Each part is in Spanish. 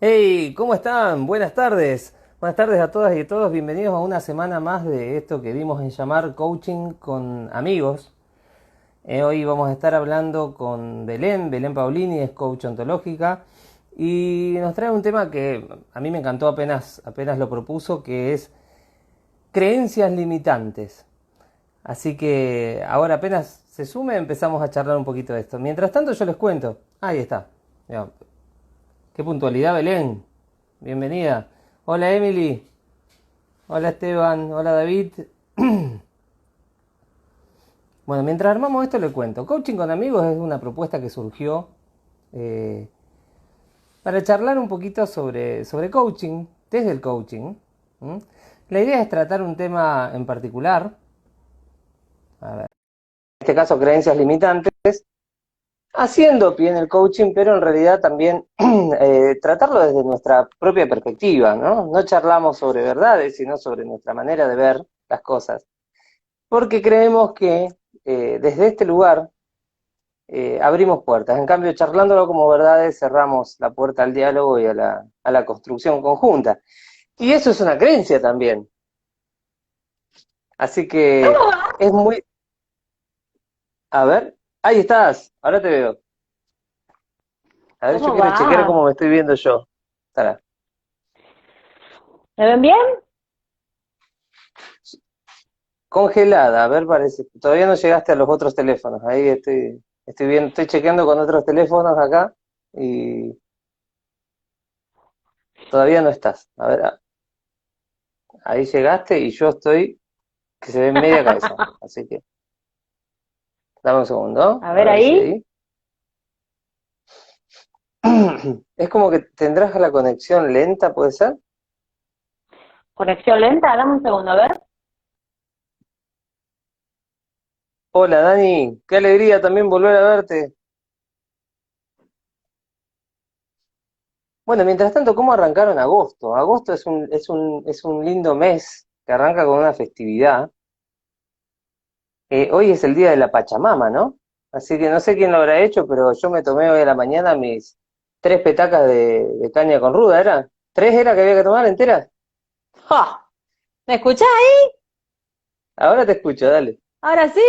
Hey, ¿cómo están? Buenas tardes. Buenas tardes a todas y a todos. Bienvenidos a una semana más de esto que dimos en llamar coaching con amigos. Hoy vamos a estar hablando con Belén Paulini, es coach ontológica, y nos trae un tema que a mí me encantó apenas lo propuso, que es creencias limitantes. Así que ahora apenas se sume empezamos a charlar un poquito de esto. Mientras tanto yo les cuento. Ahí está. Mirá, qué puntualidad, Belén. Bienvenida. Hola, Emily. Hola, Esteban. Hola, David. Bueno, mientras armamos esto le cuento. Coaching con amigos es una propuesta que surgió eh, para charlar un poquito sobre coaching, desde el coaching. ¿Mm? La idea es tratar un tema en particular. A ver. En este caso, creencias limitantes. Haciendo pie en el coaching, pero en realidad también tratarlo desde nuestra propia perspectiva, ¿no? No charlamos sobre verdades, sino sobre nuestra manera de ver las cosas. Porque creemos que desde este lugar abrimos puertas. En cambio, charlándolo como verdades, cerramos la puerta al diálogo y a la construcción conjunta. Y eso es una creencia también. Así que ¿Cómo va? es muy... A ver, ahí estás, ahora te veo. A ver, yo ¿Cómo quiero chequear va? cómo me estoy viendo yo. Estará. ¿Me ven bien? Congelada, a ver, parece. Todavía no llegaste a los otros teléfonos. Ahí estoy viendo, estoy chequeando con otros teléfonos acá y todavía no estás. A ver, ahí llegaste y yo estoy que se ve media cabeza. Así que dame un segundo, A a ver ver si ahí. ahí. Es como que tendrás la conexión lenta, ¿puede ser? Conexión lenta, dame un segundo, a ver. Hola Dani, qué alegría también volver a verte. Bueno, mientras tanto, ¿cómo arrancaron agosto? Agosto es un lindo mes que arranca con una festividad. Hoy es el día de la Pachamama, ¿no? Así que no sé quién lo habrá hecho, pero yo me tomé hoy a la mañana mis 3 petacas de caña con ruda, ¿era? ¿3 era que había que tomar enteras? ¡Ja! ¿Me escuchás ahí? Ahora te escucho, dale. ¿Ahora sí?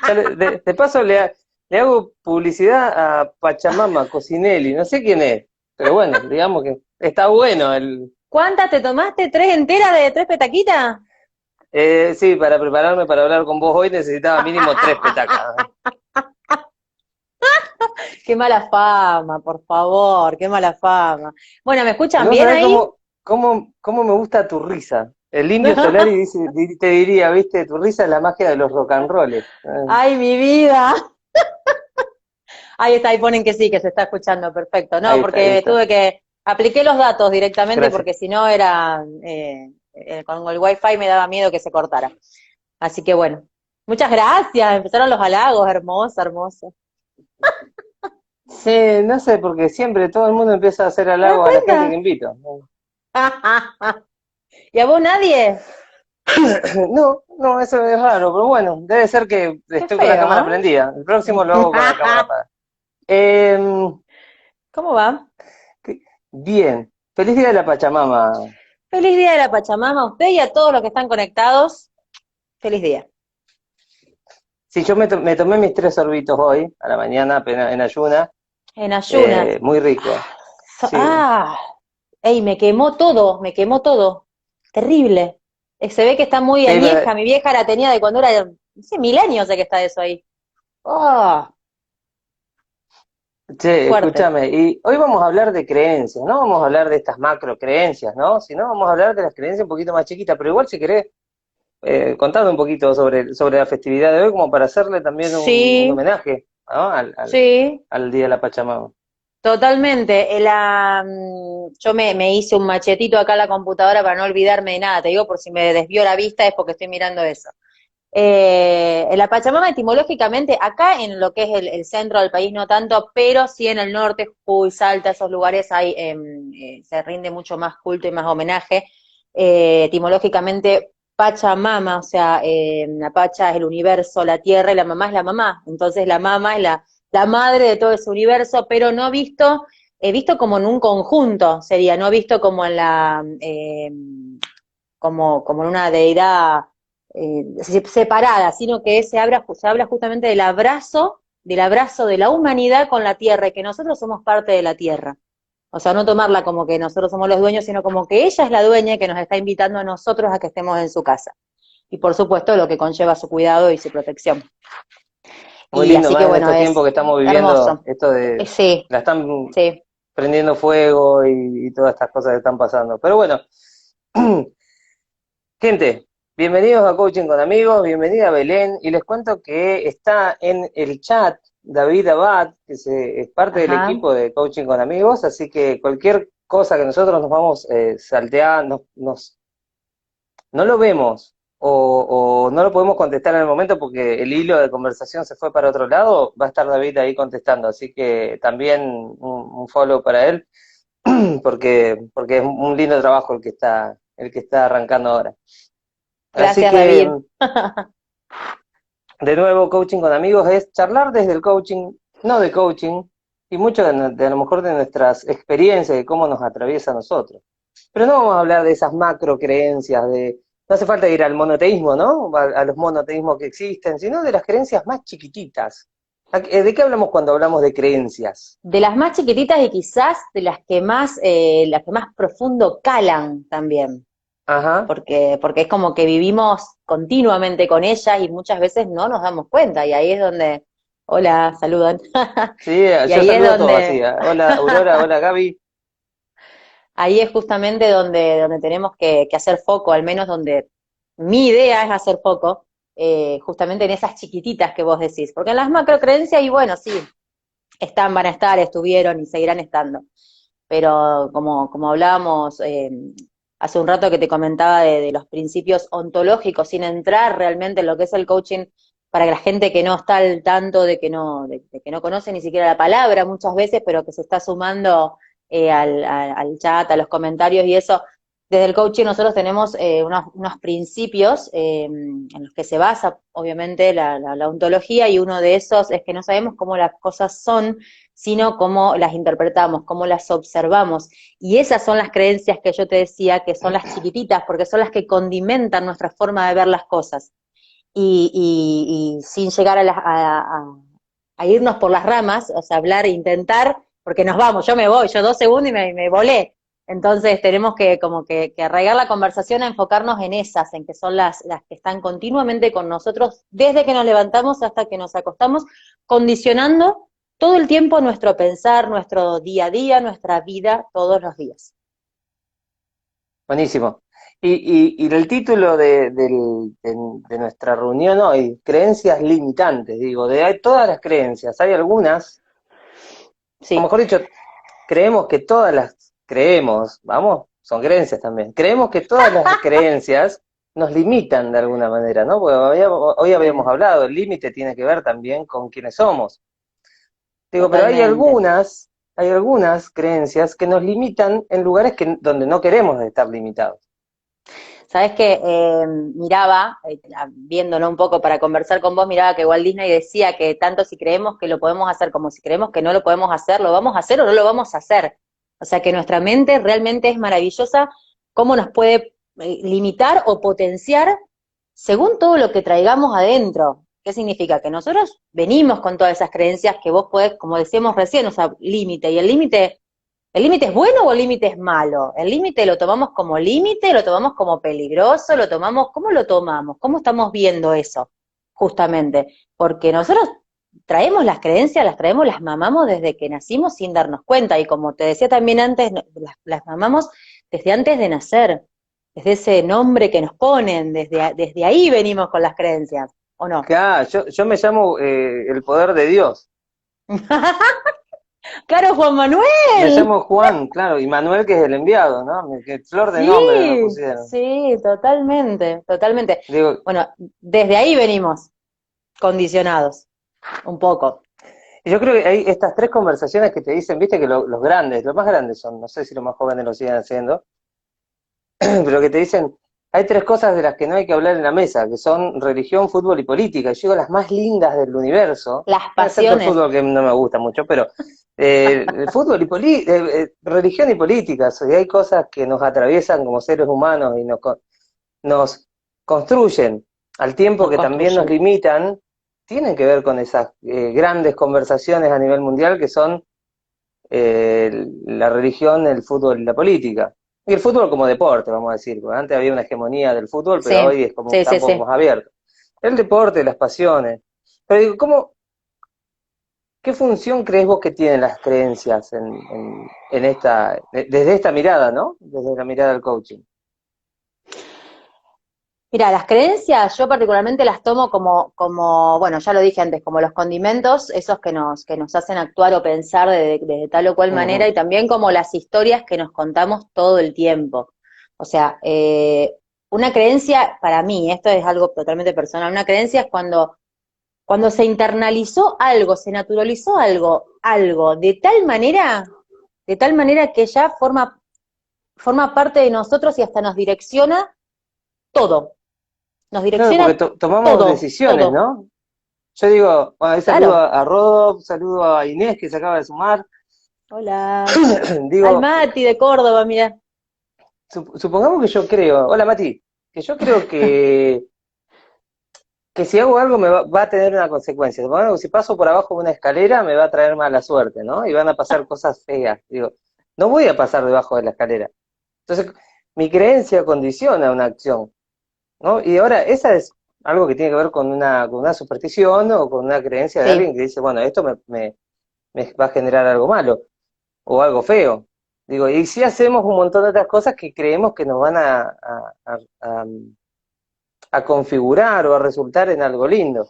Ya de paso le hago publicidad a Pachamama, Cocinelli, no sé quién es, pero bueno, digamos que está bueno el... ¿Cuántas te tomaste? ¿Tres enteras de tres petaquitas? Sí, para prepararme para hablar con vos hoy necesitaba mínimo 3 petacas. Qué mala fama, por favor, qué mala fama. Bueno, ¿me escuchan No bien sabés ahí? cómo me gusta tu risa. El Indio Solari te diría, viste, tu risa es la magia de los rock and rolls. Ay, mi vida. Ahí está, ahí ponen que sí, que se está escuchando, perfecto. No, Ahí está, ahí porque está. tuve que, apliqué los datos directamente Gracias. porque si no era, con el wifi me daba miedo que se cortara. Así que bueno, muchas gracias, empezaron los halagos, hermosa, hermosa. Sí, no sé, porque siempre todo el mundo empieza a hacer ¿Te das halagos a la gente que cuenta? invito. ¿Y a vos nadie? No, no, eso es raro, pero bueno, debe ser que Qué estoy con la feo, cámara ¿eh? prendida. El próximo lo hago con la cámara apagada. Eh, ¿Cómo va? bien, feliz día de la Pachamama. Feliz día de la Pachamama a usted y a todos los que están conectados. Feliz día. Sí, yo me tomé mis 3 sorbitos hoy, a la mañana, apenas en ayuna. En ayuna. Muy rico. Sí. Ah, ey, me quemó todo, me quemó todo. Terrible. Se ve que está muy Sí, añeja, mi vieja la tenía de cuando era, no sé, 1000 años de que está eso ahí. Oh, che, fuerte. escúchame, y hoy vamos a hablar de creencias, no vamos a hablar de estas macro creencias, ¿no? Sino vamos a hablar de las creencias un poquito más chiquitas, pero igual si querés, contame un poquito sobre la festividad de hoy, como para hacerle también un Sí, homenaje, ¿no? sí, Al Día de la Pachamama. totalmente. Yo me hice un machetito acá en la computadora para no olvidarme de nada. Te digo, por si me desvió la vista es porque estoy mirando eso. La Pachamama etimológicamente, acá en lo que es el centro del país no tanto, pero sí en el norte, Jujuy, Salta, esos lugares hay, se rinde mucho más culto y más homenaje. Etimológicamente, Pachamama, o sea, la Pacha es el universo, la tierra, y la mamá es la mamá. Entonces la mamá es la madre de todo ese universo, pero no visto. visto como en un conjunto, sería, no visto como en como en una deidad separada, sino que se habla justamente del abrazo de la humanidad con la tierra, y que nosotros somos parte de la tierra. O sea, no tomarla como que nosotros somos los dueños, sino como que ella es la dueña y que nos está invitando a nosotros a que estemos en su casa. Y por supuesto lo que conlleva su cuidado y su protección. Muy Y lindo, así que más en bueno, estos tiempos es que estamos viviendo, hermoso. esto de, Sí, la están sí. prendiendo fuego y todas estas cosas que están pasando. Pero bueno, gente, bienvenidos a Coaching con Amigos, bienvenida Belén, y les cuento que está en el chat David Abad, es parte del Ajá. equipo de Coaching con Amigos, así que cualquier cosa que nosotros nos vamos salteando, no lo vemos o no lo podemos contestar en el momento porque el hilo de conversación se fue para otro lado, va a estar David ahí contestando, así que también un follow para él, porque es un lindo trabajo el que está arrancando ahora. Así Gracias, que, David. de nuevo, coaching con amigos es charlar desde el coaching, no de coaching, y mucho de a lo mejor de nuestras experiencias, de cómo nos atraviesa a nosotros. Pero no vamos a hablar de esas macro creencias, no hace falta ir al monoteísmo, ¿no? A los monoteísmos que existen, sino de las creencias más chiquititas. ¿De qué hablamos cuando hablamos de creencias? De las más chiquititas y quizás de las que más profundo calan también, Ajá. porque es como que vivimos continuamente con ellas y muchas veces no nos damos cuenta, y ahí es donde, hola, saludan, Sí, y yo ahí es saludo a todos así. donde, Hola Aurora, hola Gaby. ahí es justamente donde tenemos que hacer foco, al menos donde mi idea es hacer foco, justamente en esas chiquititas que vos decís, porque en las macro creencias, y bueno, sí, están, van a estar, estuvieron y seguirán estando. Pero como hablábamos hace un rato que te comentaba de los principios ontológicos, sin entrar realmente en lo que es el coaching, para que la gente que no está al tanto de que no conoce ni siquiera la palabra muchas veces, pero que se está sumando al chat, a los comentarios y eso, desde el coaching nosotros tenemos unos principios en los que se basa obviamente la ontología, y uno de esos es que no sabemos cómo las cosas son, sino cómo las interpretamos, cómo las observamos. Y esas son las creencias que yo te decía, que son las chiquititas, porque son las que condimentan nuestra forma de ver las cosas. Y sin llegar a irnos por las ramas, o sea, hablar e intentar, porque nos vamos, yo me voy, yo 2 segundos y me volé. Entonces tenemos que como que arraigar la conversación a enfocarnos en esas, en que son las que están continuamente con nosotros desde que nos levantamos hasta que nos acostamos, condicionando todo el tiempo nuestro pensar, nuestro día a día, nuestra vida todos los días. Buenísimo. Y el título de nuestra reunión hoy, creencias limitantes, digo, hay todas las creencias, hay algunas, o Sí, mejor dicho, creemos que todas las, creemos, vamos, son creencias también, creemos que todas las creencias nos limitan de alguna manera, ¿no? Porque hoy habíamos sí, hablado, el límite tiene que ver también con quiénes somos. Digo, pero totalmente. hay algunas creencias que nos limitan en lugares donde no queremos estar limitados. Sabes que miraba, viéndolo un poco para conversar con vos, miraba que Walt Disney decía que tanto si creemos que lo podemos hacer como si creemos que no lo podemos hacer, lo vamos a hacer o no lo vamos a hacer. O sea que nuestra mente realmente es maravillosa, cómo nos puede limitar o potenciar según todo lo que traigamos adentro. ¿Qué significa? Que nosotros venimos con todas esas creencias que vos podés, como decíamos recién, o sea, límite, y ¿el límite es bueno o el límite es malo? ¿El límite lo tomamos como límite, lo tomamos como peligroso, lo tomamos, cómo lo tomamos? ¿Cómo estamos viendo eso? Justamente, porque nosotros traemos las creencias, las traemos, las mamamos desde que nacimos sin darnos cuenta, y como te decía también antes, las mamamos desde antes de nacer, desde ese nombre que nos ponen, desde ahí venimos con las creencias, ¿o no? Claro, yo me llamo el poder de Dios. ¡Claro, Juan Me Manuel! llamo Juan, claro, y Manuel que es el enviado, ¿no? Qué flor de nombre me Sí, pusieron. sí, totalmente, totalmente. Digo, Bueno, desde ahí venimos condicionados, un poco. yo creo que hay estas tres conversaciones que te dicen, viste que los grandes, los más grandes son, no sé si los más jóvenes lo siguen haciendo, pero que te dicen, hay tres cosas de las que no hay que hablar en la mesa, que son religión, fútbol y política. Y yo digo las más lindas del universo, Las excepto el pasiones. fútbol que no me gusta mucho, pero el fútbol y religión y política. Y hay cosas que nos atraviesan como seres humanos y nos construyen al tiempo Nos que también nos construyen. limitan, tienen que ver con esas grandes conversaciones a nivel mundial que son la religión, el fútbol y la política. Y el fútbol como deporte, vamos a decir, porque antes había una hegemonía del fútbol, pero Sí, hoy es como un sí, sí, campo sí. más abierto. El deporte, las pasiones. Pero digo, ¿qué función crees vos que tienen las creencias en esta, desde esta mirada, ¿no? Desde la mirada del coaching. Mira, las creencias yo particularmente las tomo como, bueno, ya lo dije antes, como los condimentos, esos que nos hacen actuar o pensar de tal o cual manera, Ujú. y también como las historias que nos contamos todo el tiempo. O sea, una creencia, para mí, esto es algo totalmente personal, una creencia es cuando se internalizó algo, se naturalizó algo de tal manera que ya forma parte de nosotros y hasta nos direcciona todo. Nos Claro, porque direcciona tomamos todo, decisiones, todo. ¿no? Yo digo, bueno, ahí saludo Claro. a Rodo, saludo a Inés que se acaba de sumar. Hola. Al Digo, Mati de Córdoba, mira. supongamos que yo creo, hola Mati, que yo creo que si hago algo va a tener una consecuencia. Supongamos que si paso por abajo de una escalera me va a traer mala suerte, ¿no? Y van a pasar cosas feas. Digo, no voy a pasar debajo de la escalera. Entonces, mi creencia condiciona una acción, ¿no? Y ahora, esa es algo que tiene que ver con una superstición o con una creencia de alguien Sí, que dice, bueno, esto me va a generar algo malo o algo feo. Digo, y si hacemos un montón de otras cosas que creemos que nos van a, a configurar o a resultar en algo lindo,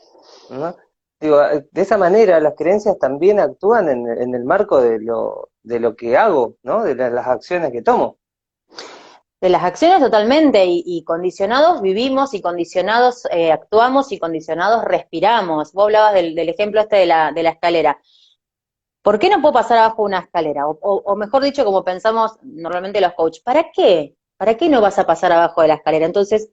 ¿no? Digo, de esa manera las creencias también actúan en el marco de lo que hago, ¿no? De las acciones que tomo. de las acciones totalmente y condicionados vivimos y condicionados actuamos y condicionados respiramos. Vos hablabas del ejemplo este de la escalera. ¿Por qué no puedo pasar abajo de una escalera? O mejor dicho, como pensamos normalmente los coaches, ¿para qué? ¿Para qué no vas a pasar abajo de la escalera? Entonces,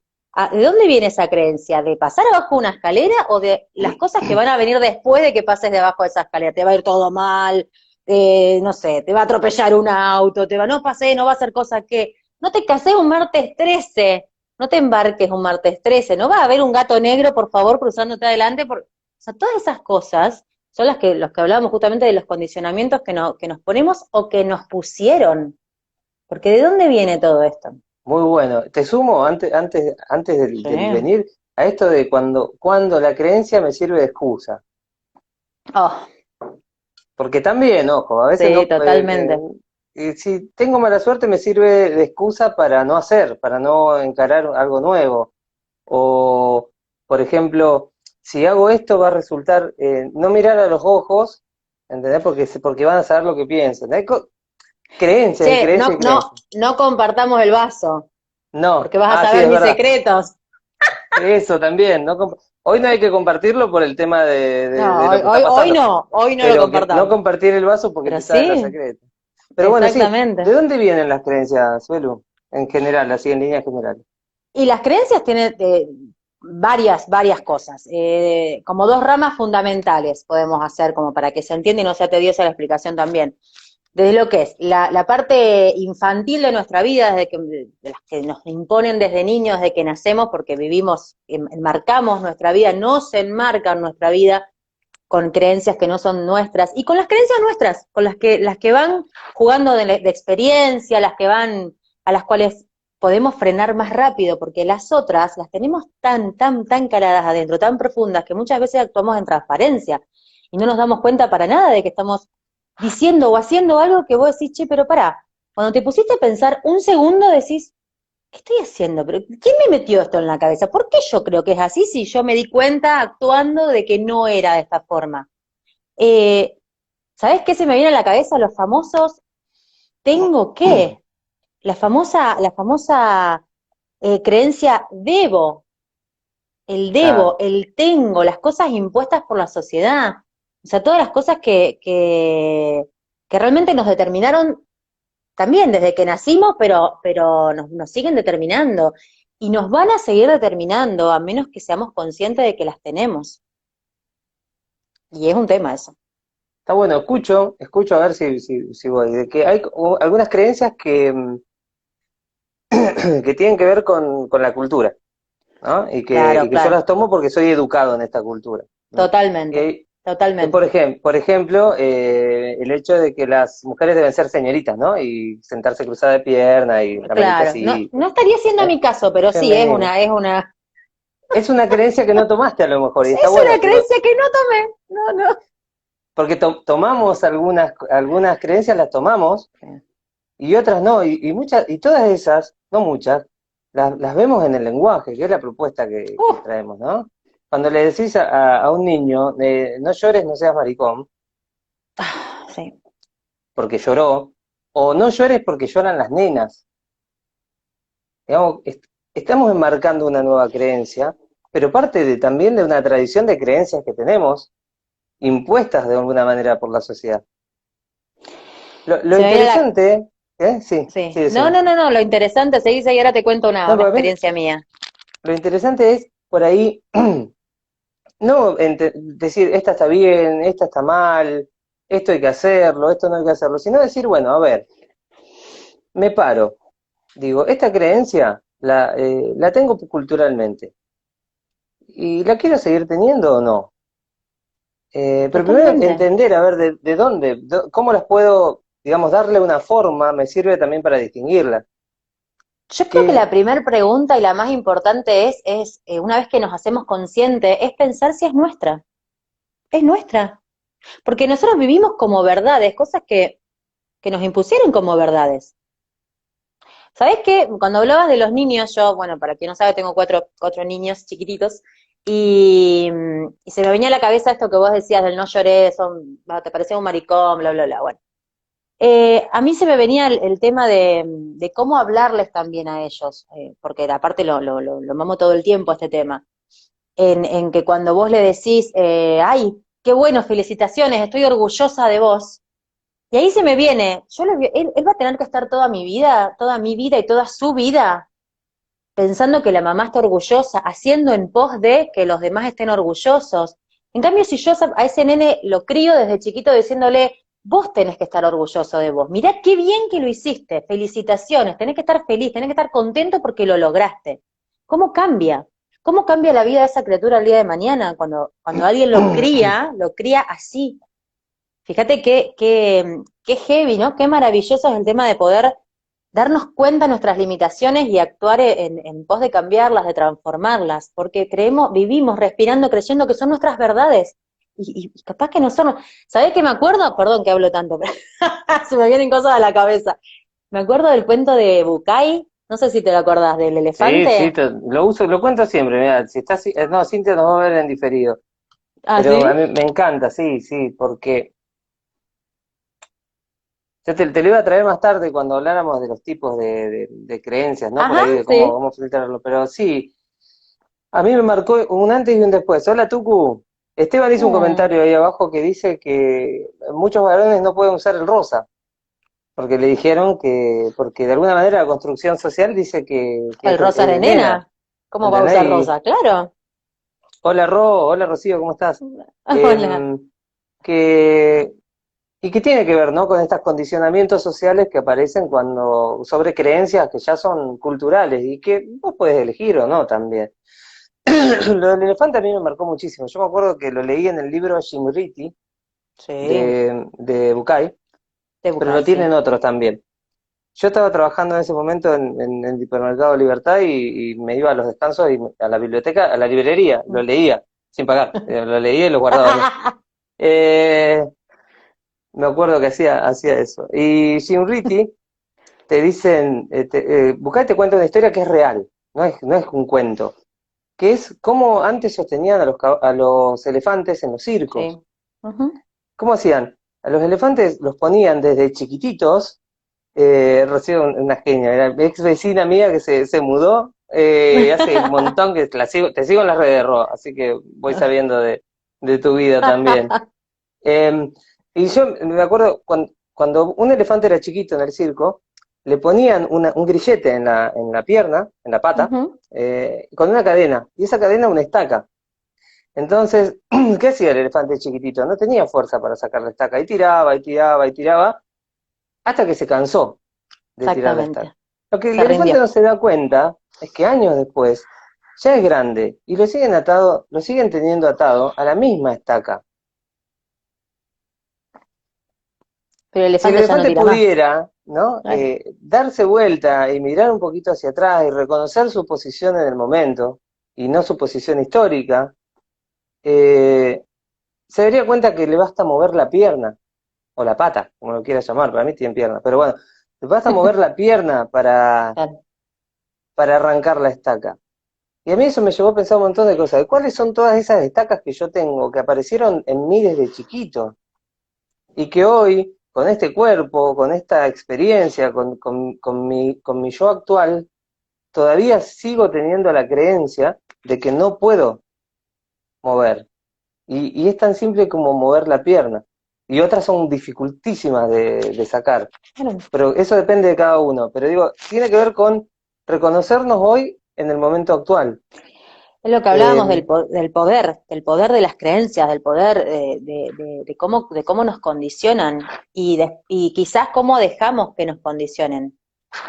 ¿de dónde viene esa creencia? ¿De pasar abajo de una escalera o de las cosas que van a venir después de que pases debajo de esa escalera? Te va a ir todo mal, no sé, te va a atropellar un auto, no pasé, no va a ser cosa que... No te cases un martes 13, no te embarques un martes 13, no va a haber un gato negro, por favor, cruzándote adelante. O sea, todas esas cosas son los que hablábamos justamente de los condicionamientos que nos ponemos o que nos pusieron. Porque ¿de dónde viene todo esto? Muy bueno. Te sumo antes Sí, del venir a esto de cuando la creencia me sirve de excusa. oh, Porque también, ojo, a veces sí, no, totalmente. si tengo mala suerte me sirve de excusa para no hacer, para no encarar algo nuevo. O, por ejemplo, si hago esto va a resultar, no mirar a los ojos, ¿entendés? Porque van a saber lo que piensan. Hay creencias y Che, creencias y creencias. no compartamos el vaso, No, porque vas a ah, sí, saber es mis verdad. secretos. Eso también. No hoy no hay que compartirlo por el tema No, de lo que está pasando, hoy no lo pero que no compartamos. compartir el vaso porque Pero te saben los sí, secretos. Pero bueno, sí, ¿de exactamente. dónde vienen las creencias, Suelu? En general, así en líneas generales. Y las creencias tienen varias cosas, como dos ramas fundamentales podemos hacer como para que se entienda y no sea tediosa la explicación también. Desde lo que es la parte infantil de nuestra vida, de las que nos imponen desde niños, desde que nacemos, porque vivimos, enmarcamos nuestra vida, nos enmarcan nuestra vida con creencias que no son nuestras, y con las creencias nuestras, con las que van jugando de experiencia, a las cuales podemos frenar más rápido, porque las otras las tenemos tan caladas adentro, tan profundas, que muchas veces actuamos en transparencia, y no nos damos cuenta para nada de que estamos diciendo o haciendo algo que vos decís, che, pero pará, cuando te pusiste a pensar un segundo decís, ¿qué estoy haciendo? ¿Pero quién me metió esto en la cabeza? ¿Por qué yo creo que es así si yo me di cuenta actuando de que no era de esta forma? Eh, ¿Sabés qué se me viene a la cabeza? Los famosos tengo que, la famosa creencia Claro. el tengo, las cosas impuestas por la sociedad. O sea, todas las cosas que realmente nos determinaron también desde que nacimos, pero nos siguen determinando. y nos van a seguir determinando a menos que seamos conscientes de que las tenemos. Y es un tema eso. Está bueno, escucho a ver si voy. De que hay algunas creencias que tienen que ver con la cultura, ¿no? Claro, Y que yo claro. las tomo porque soy educado en esta cultura, ¿no? Totalmente, Por totalmente. por ejemplo, el hecho de que las mujeres deben ser señoritas, ¿no? Y sentarse cruzada de pierna y la manita Claro. No, así, no estaría siendo ¿eh? mi caso, pero sí, Femenina. Es una creencia que no tomaste a lo mejor, y está es bueno, una creencia que no tomé. No, no. porque tomamos algunas creencias, las tomamos, y otras no, y todas esas, no muchas, las vemos en el lenguaje, que es la propuesta que Uf, traemos, ¿no? Cuando le decís a un niño, no llores, no seas maricón, sí. porque lloró, o no llores porque lloran las nenas. Digamos, estamos enmarcando una nueva creencia, pero parte también de una tradición de creencias que tenemos, impuestas de alguna manera por la sociedad. Lo Se me viene la... interesante, ¿eh? Sí, sí, Sí. No, decime. no, no, no, lo interesante, seguí, seguí, ahora te cuento No, una porque a mí experiencia mía. lo interesante es por ahí, no decir, esta está bien, esta está mal, esto hay que hacerlo, esto no hay que hacerlo, sino decir, bueno, a ver, me paro, digo, esta creencia la tengo culturalmente, ¿y la quiero seguir teniendo o no? Pero primero Totalmente. entender, a ver, de dónde, cómo las puedo, digamos, darle una forma, me sirve también para distinguirlas. Yo creo que Que, la primera pregunta y la más importante una vez que nos hacemos conscientes, es pensar si es nuestra. Es nuestra. Porque nosotros vivimos como verdades, cosas que nos impusieron como verdades. ¿Sabés qué? Cuando hablabas de los niños, yo, bueno, para quien no sabe, tengo cuatro niños chiquititos, y se me venía a la cabeza esto que vos decías del no lloré, te parecía un maricón, bla, bla, bla. Bueno, a mí se me venía el tema de cómo hablarles también a ellos, porque aparte lo mamo todo el tiempo este tema, en que cuando vos le decís, ay, qué bueno, felicitaciones, estoy orgullosa de vos, y ahí se me viene, él va a tener que estar toda mi vida y toda su vida pensando que la mamá está orgullosa, haciendo en pos de que los demás estén orgullosos. En cambio, si yo a ese nene lo crío desde chiquito diciéndole, vos tenés que estar orgulloso de vos, mirá qué bien que lo hiciste, felicitaciones, tenés que estar feliz, tenés que estar contento porque lo lograste. ¿Cómo cambia? ¿Cómo cambia la vida de esa criatura el día de mañana cuando alguien lo cría así? Fíjate qué heavy, ¿no? Qué maravilloso es el tema de poder darnos cuenta de nuestras limitaciones y actuar en pos de cambiarlas, de transformarlas, porque vivimos respirando, creyendo que son nuestras verdades. Y capaz que no son. ¿Sabés qué me acuerdo? Perdón que hablo tanto, pero se me vienen cosas a la cabeza. Me acuerdo del cuento de Bucay, no sé si te lo acordás, del sí, sí, elefante. lo cuento siempre, mira, si estás, no, Cintia nos va a ver en diferido, ¿Ah, pero a sí? mí me encanta, sí, sí, porque yo te lo iba a traer más tarde cuando habláramos de los tipos de creencias, ¿no? Por Ajá, ahí de sí. cómo filtrarlo, pero sí, a mí me marcó un antes y un después. Hola, Tucu. Esteban hizo un Mm, comentario ahí abajo que dice que muchos varones no pueden usar el rosa, porque le dijeron porque de alguna manera la construcción social dice que el rosa es de de nena, nena. ¿Cómo va a ¿entendés? usar rosa? Claro. Hola, hola, Rocío, ¿cómo estás? Hola. Em, que, y que tiene que ver, ¿no? Con estos condicionamientos sociales que aparecen sobre creencias que ya son culturales y que vos podés elegir o no también. Lo del elefante a mí me marcó muchísimo. Yo me acuerdo que lo leí en el libro Shimriti Sí, de Bucay, de pero lo Bucay, tienen sí. otros también. Yo estaba trabajando en ese momento en el Hipermercado Libertad y me iba a los descansos y a la biblioteca, a la librería, lo leía sin pagar, lo leía y lo guardaba allá. Eh, Me acuerdo que hacía eso. Y Shimriti te dicen, Bucay te cuenta una historia que es real, no es un cuento, que es cómo antes sostenían a los elefantes en los circos. Sí. Ujú. ¿Cómo hacían? A los elefantes los ponían desde chiquititos, Rocío, una genia, era ex vecina mía que se mudó hace un montón que te sigo en las redes, Ro, así que voy sabiendo de tu vida también. Y yo me acuerdo cuando un elefante era chiquito en el circo, le ponían un grillete en la pierna, en la pata, Ujú. con una cadena, y esa cadena una estaca. Entonces, ¿qué hacía el elefante chiquitito? No tenía fuerza para sacar la estaca, y tiraba, y tiraba, y tiraba, hasta que se cansó de tirar la estaca. Exactamente, Lo que el se elefante rindió. no se da cuenta es que años después ya es grande y lo siguen teniendo atado a la misma estaca. Pero el Si el elefante ya no elefante tira más. pudiera, ¿no? Claro. Darse vuelta y mirar un poquito hacia atrás y reconocer su posición en el momento y no su posición histórica, eh, se daría cuenta que le basta mover la pierna o la pata, como lo quieras llamar, para mí tiene pierna, pero bueno, le basta mover la pierna Claro. para arrancar la estaca. Y a mí eso me llevó a pensar un montón de cosas. ¿Cuáles son todas esas estacas que yo tengo, que aparecieron en mí desde chiquito? Y que hoy, con este cuerpo, con esta experiencia, con mi yo actual, todavía sigo teniendo la creencia de que no puedo mover. Y es tan simple como mover la pierna. Y otras son dificultísimas de sacar. Claro. Pero eso depende de cada uno. Pero digo, tiene que ver con reconocernos hoy en el momento actual. Es lo que hablábamos Eh, del poder de las creencias, del poder de cómo nos condicionan y quizás cómo dejamos que nos condicionen.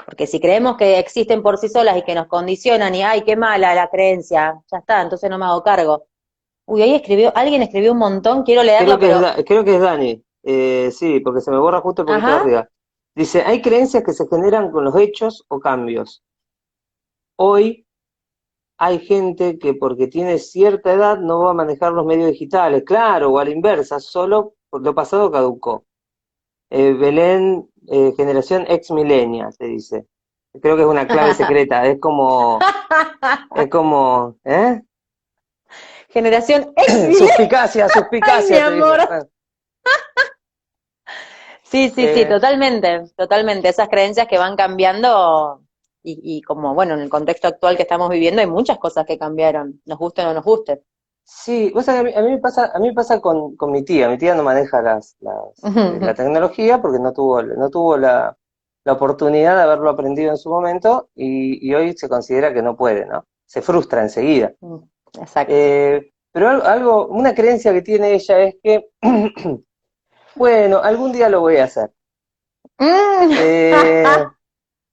Porque si creemos que existen por sí solas y que nos condicionan y ay, qué mala la creencia, ya está, entonces no me hago cargo. Uy, alguien escribió un montón, quiero leerlo, pero, creo que es Dani. Sí, porque se me borra justo un poquito de ajá, arriba. Dice, hay creencias que se generan con los hechos o cambios. Hoy hay gente que porque tiene cierta edad no va a manejar los medios digitales. Claro, o a la inversa, solo por lo pasado caducó. Belén, generación ex millennial, se dice. Creo que es una clave secreta. Es como, ¿eh? generación ex Suspicacia, ay, mi suspicacia, te dice. amor. Sí, sí, sí, Eh, totalmente, totalmente. Esas creencias que van cambiando y como, bueno, en el contexto actual que estamos viviendo hay muchas cosas que cambiaron, nos guste o no nos guste. Sí, vos sabés que a mí me pasa con mi tía no maneja la tecnología porque no tuvo la oportunidad de haberlo aprendido en su momento y hoy se considera que no puede, ¿no? Se frustra enseguida. Exacto. Pero una creencia que tiene ella es que, bueno, algún día lo voy a hacer. Mm. Eh,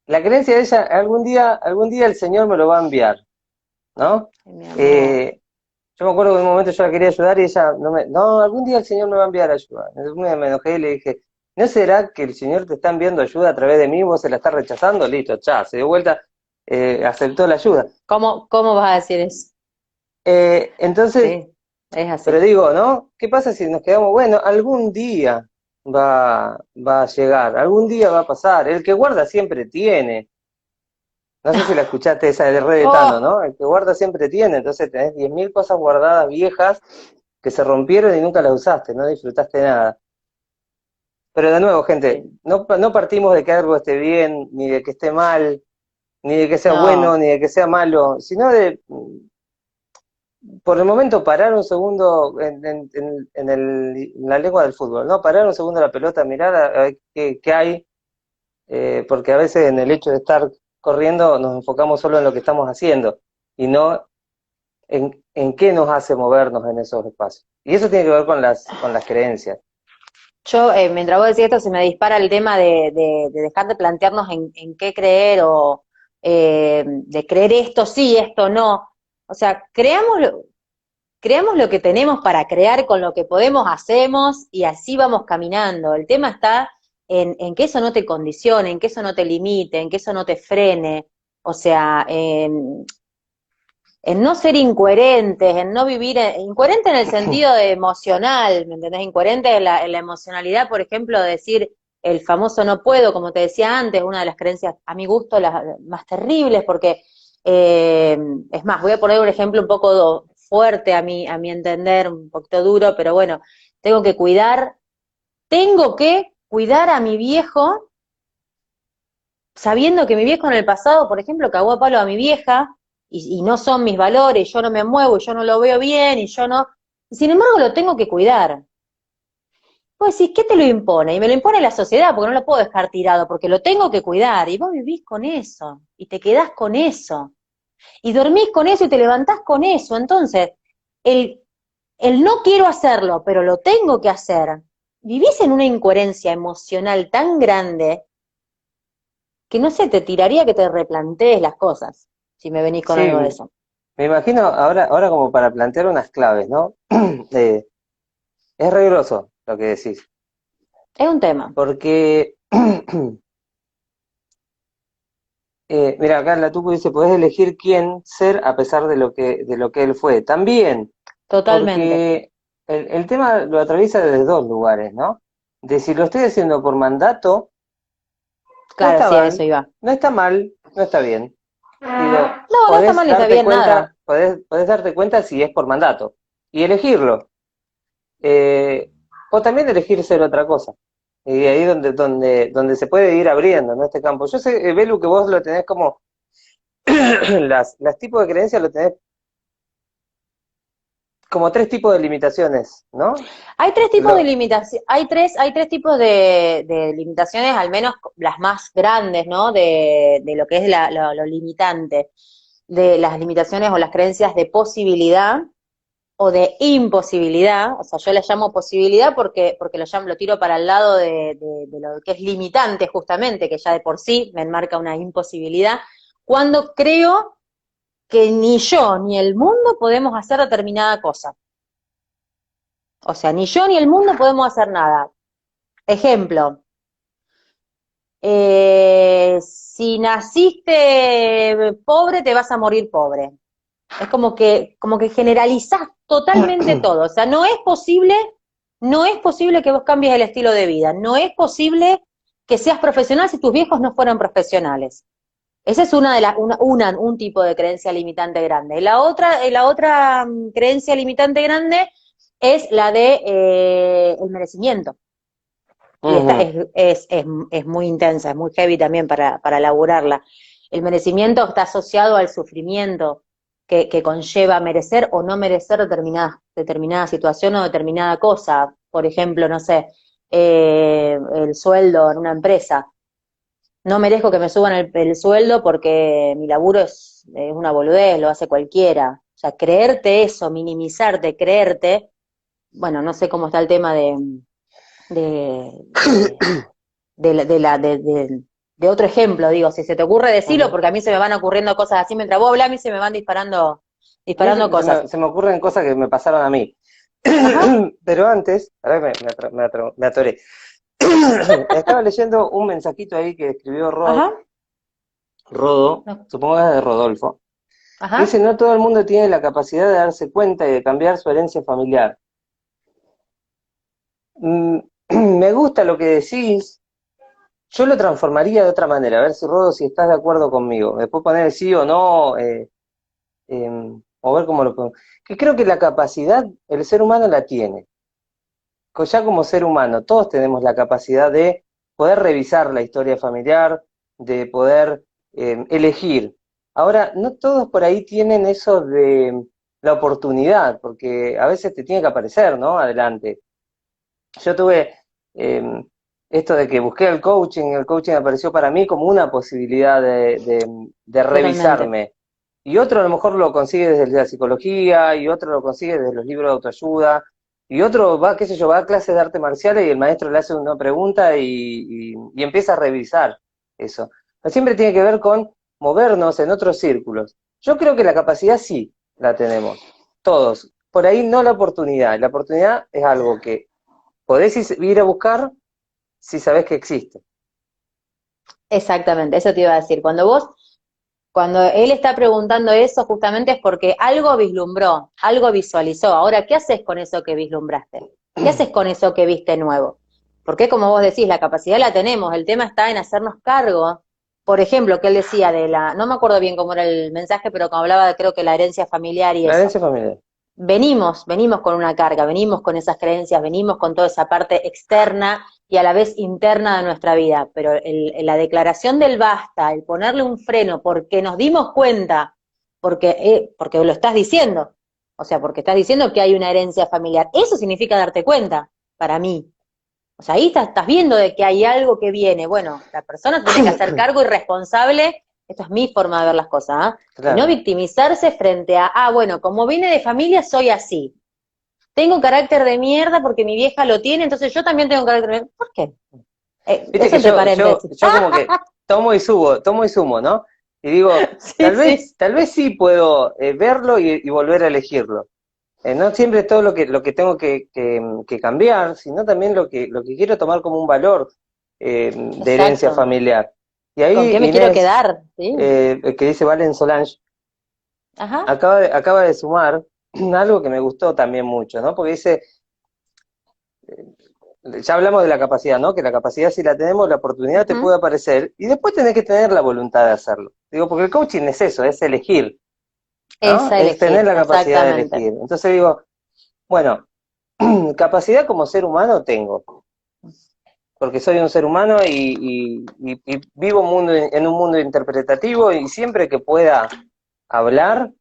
la creencia de ella, algún día el Señor me lo va a enviar, ¿no? Ay, mi amor. Eh, Yo me acuerdo que en un momento yo la quería ayudar y ella no, algún día el Señor me va a enviar ayuda. Entonces me enojé y le dije, ¿no será que el Señor te está enviando ayuda a través de mí, vos se la estás rechazando? Listo, ya, se dio vuelta, aceptó la ayuda. ¿Cómo vas a decir eso? Entonces, Sí, es pero así. digo, ¿no? ¿Qué pasa si nos quedamos? Bueno, algún día va a llegar, algún día va a pasar. El que guarda siempre tiene. No sé si la escuchaste esa de Red de Tano, Oh, ¿no? El que guarda siempre tiene. Entonces tenés 10.000 cosas guardadas viejas que se rompieron y nunca las usaste, no disfrutaste nada. Pero de nuevo, gente, sí. no partimos de que algo esté bien, ni de que esté mal, ni de que sea bueno, No, ni de que sea malo, sino de, por el momento, parar un segundo en la lengua del fútbol, ¿no? Parar un segundo la pelota, mirar a ver qué hay, porque a veces en el hecho de estar corriendo nos enfocamos solo en lo que estamos haciendo y no en qué nos hace movernos en esos espacios. Y eso tiene que ver con las creencias. yo, mientras vos decís esto, se me dispara el tema de dejar de plantearnos en qué creer o de creer esto sí, esto no. O sea, creamos lo que tenemos para crear con lo que podemos, hacemos y así vamos caminando. El tema está en que eso no te condicione, en que eso no te limite, en que eso no te frene. O sea, en no ser incoherentes, en no vivir, incoherente en el sentido de emocional, ¿me entendés? Incoherente en la emocionalidad, por ejemplo, de decir el famoso no puedo, como te decía antes, una de las creencias, a mi gusto, las más terribles, porque, es más, voy a poner un ejemplo un poco fuerte a mi entender, un poquito duro, pero bueno, tengo que cuidar a mi viejo sabiendo que mi viejo en el pasado, por ejemplo, cagó a palo a mi vieja, y no son mis valores, yo no me muevo, y yo no lo veo bien, y yo no, y sin embargo lo tengo que cuidar. vos decís, ¿qué te lo impone? Y me lo impone la sociedad, porque no lo puedo dejar tirado, porque lo tengo que cuidar, y vos vivís con eso, y te quedás con eso, y dormís con eso y te levantás con eso, entonces, el, el no quiero hacerlo, pero lo tengo que hacer, vivís en una incoherencia emocional tan grande que no sé, te tiraría que te replantees las cosas, si me venís con Sí, algo de eso. me imagino ahora como para plantear unas claves, ¿no? Eh, es re groso lo que decís, Es un tema, porque, mira, acá la Tucu dice, podés elegir quién ser a pesar de lo que él fue. También, totalmente. porque el tema lo atraviesa desde dos lugares, ¿no? De si lo estoy haciendo por mandato, no Claro, está sí, a eso mal, iba. no está mal, no está bien. Digo, No, no está mal ni está bien nada. podés darte cuenta si es por mandato y elegirlo. Eh, o también elegir ser otra cosa. Y ahí donde se puede ir abriendo, ¿no? Este campo. Yo sé, Belu, que vos lo tenés como, las tipos de creencias lo tenés como tres tipos de limitaciones, ¿no? Hay tres tipos de Lo, limitaciones, hay tres tipos de limitaciones, al menos las más grandes, ¿no? De lo que es lo limitante, de las limitaciones o las creencias de posibilidad o de imposibilidad, o sea, yo le llamo posibilidad porque lo tiro para el lado de lo que es limitante justamente, que ya de por sí me enmarca una imposibilidad, cuando creo que ni yo ni el mundo podemos hacer determinada cosa. O sea, ni yo ni el mundo podemos hacer nada. Ejemplo, si naciste pobre, te vas a morir pobre. Es como que generalizás totalmente todo. O sea, no es posible que vos cambies el estilo de vida. No es posible que seas profesional si tus viejos no fueron profesionales. Esa es una de las, un tipo de creencia limitante grande. La otra creencia limitante grande es la de el merecimiento. Y esta Ujú. es muy intensa, es muy heavy también para elaborarla. El merecimiento está asociado al sufrimiento que conlleva merecer o no merecer determinada situación o determinada cosa. Por ejemplo, no sé, el sueldo en una empresa. No merezco que me suban el sueldo porque mi laburo es una boludez, lo hace cualquiera. O sea, creerte eso, minimizarte, creerte, bueno, no sé cómo está el tema de, de, de otro ejemplo, digo, si se te ocurre decirlo, Ujú. porque a mí se me van ocurriendo cosas así, mientras vos hablas, a mí se me van A mí disparando cosas. se me ocurren cosas que me pasaron a mí. Ajá, Pero antes, ahora me atoré. Estaba leyendo un mensajito ahí que escribió ajá, Rodo, no, supongo que es de Rodolfo, que dice, ajá, no todo el mundo tiene la capacidad de darse cuenta y de cambiar su herencia familiar. Mm, me gusta lo que decís, yo lo transformaría de otra manera, a ver si Rodo, si estás de acuerdo conmigo. Me puedo poner el sí o no, o ver cómo lo pongo. Que creo que la capacidad, el ser humano la tiene. Ya como ser humano, todos tenemos la capacidad de poder revisar la historia familiar, de poder elegir. Ahora, no todos por ahí tienen eso de la oportunidad, porque a veces te tiene que aparecer, ¿no? Adelante. Yo tuve esto de que busqué el coaching apareció para mí como una posibilidad de totalmente. revisarme. Y otro a lo mejor lo consigue desde la psicología, y otro lo consigue desde los libros de autoayuda, y otro va, qué sé yo, va a clases de artes marciales y el maestro le hace una pregunta y empieza a revisar eso. Pero siempre tiene que ver con movernos en otros círculos. Yo creo que la capacidad sí la tenemos, todos. Por ahí no la oportunidad. La oportunidad es algo que podés ir a buscar si sabés que existe. Exactamente, eso te iba a decir. Cuando él está preguntando eso, justamente es porque algo vislumbró, algo visualizó. Ahora, ¿qué haces con eso que vislumbraste? ¿Qué haces con eso que viste nuevo? Porque como vos decís, la capacidad la tenemos, el tema está en hacernos cargo. Por ejemplo, que él decía no me acuerdo bien cómo era el mensaje, pero como hablaba de creo que la herencia familiar y La eso. herencia familiar. Venimos con una carga, venimos con esas creencias, venimos con toda esa parte externa y a la vez interna de nuestra vida, pero la declaración del basta, el ponerle un freno porque nos dimos cuenta, porque lo estás diciendo, o sea, porque estás diciendo que hay una herencia familiar, eso significa darte cuenta, para mí. O sea, ahí estás viendo de que hay algo que viene. Bueno, la persona tiene que hacer cargo y responsable, esto es mi forma de ver las cosas, ¿ah? Y no Claro. victimizarse frente a, bueno, como vine de familia soy así. Tengo carácter de mierda porque mi vieja lo tiene, entonces yo también tengo carácter de mierda. ¿Por qué? Viste Eso que entre yo, paréntesis. yo como que tomo y sumo, ¿no? Y digo, Sí, sí. tal vez sí puedo verlo y volver a elegirlo. No siempre todo lo que tengo que cambiar, sino también lo que quiero tomar como un valor de herencia Exacto. familiar. Y ¿Con ahí qué me quiero Inés, quedar? Sí. que dice Valen Solange, Ajá. acaba de sumar algo que me gustó también mucho, ¿no? Porque dice, ya hablamos de la capacidad, ¿no? Que la capacidad si la tenemos, la oportunidad te Ujú. puede aparecer y después tenés que tener la voluntad de hacerlo. Digo, porque el coaching es eso, es elegir, ¿no? Es a Es tener elegir, la capacidad de exactamente. elegir. Entonces digo, bueno, capacidad como ser humano tengo, porque soy un ser humano y vivo en un mundo interpretativo y siempre que pueda hablar,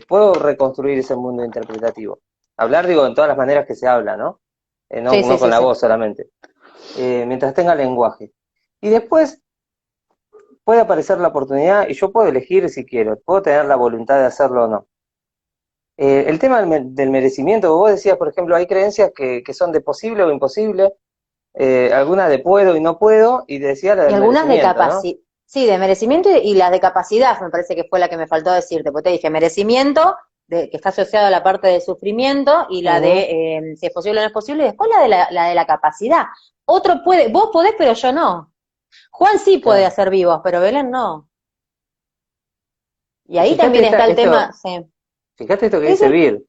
puedo reconstruir ese mundo interpretativo. Hablar, digo, en todas las maneras que se habla, ¿no? Sí, No sí, con sí, la sí. voz solamente. Mientras tenga lenguaje. Y después puede aparecer la oportunidad y yo puedo elegir si quiero, puedo tener la voluntad de hacerlo o no. El tema del merecimiento, vos decías, por ejemplo, hay creencias que son de posible o imposible, algunas de puedo y no puedo, y decía la Y del algunas de merecimiento, ¿no? capacidad, sí, de merecimiento y las de capacidad, me parece que fue la que me faltó decirte, porque te dije merecimiento, que está asociado a la parte de sufrimiento, y la Ujú, de si es posible o no es posible, y después la de la capacidad. Otro puede, vos podés, pero yo no. Juan sí puede claro. hacer vivos, pero Belén no. Y Y ahí también está el tema, sí, fíjate esto que sí, dice sí, Vir,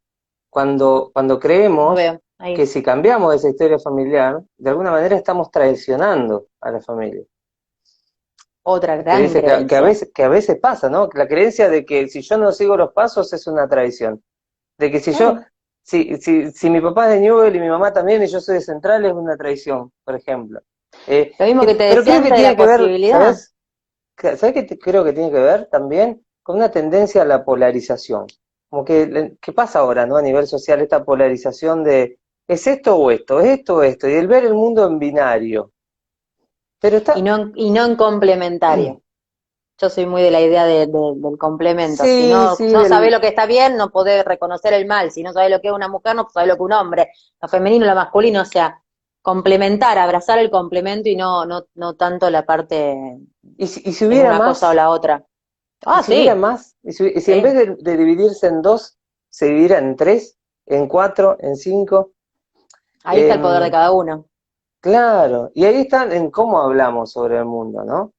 cuando lo creemos veo, ahí. que si cambiamos esa historia familiar, de alguna manera estamos traicionando a la familia. Otra Que gran dice creencia. que a veces pasa, ¿no? La creencia de que si yo no sigo los pasos es una traición. De que Sí. si mi papá es de Newell y mi mamá también y yo soy de Central es una traición, por ejemplo. Lo mismo que te Pero decía creo que antes de la tiene que ver, posibilidad. ¿sabes? ¿Sabes qué creo que tiene que ver también? Con una tendencia a la polarización. Como que, ¿qué pasa ahora, ¿no? A nivel social, esta polarización de ¿es esto o esto? ¿Es esto o esto? Y el ver el mundo en binario. Pero está, Y no en complementario. Yo soy muy de la idea del complemento. Si sí, no, sí, no sabés lo que está bien, no podés reconocer el mal. Si no sabés lo que es una mujer, no sabés lo que es un hombre. Lo femenino, lo masculino, o sea, complementar, abrazar el complemento y no tanto la parte y si en hubiera una cosa o más, la otra. y Ah, si hubiera sí, más, y si en vez sí. de dividirse en dos, se dividiera en tres, en cuatro, en cinco, Ahí está el poder de em, cada uno. claro, y ahí están en cómo hablamos sobre el mundo, ¿no?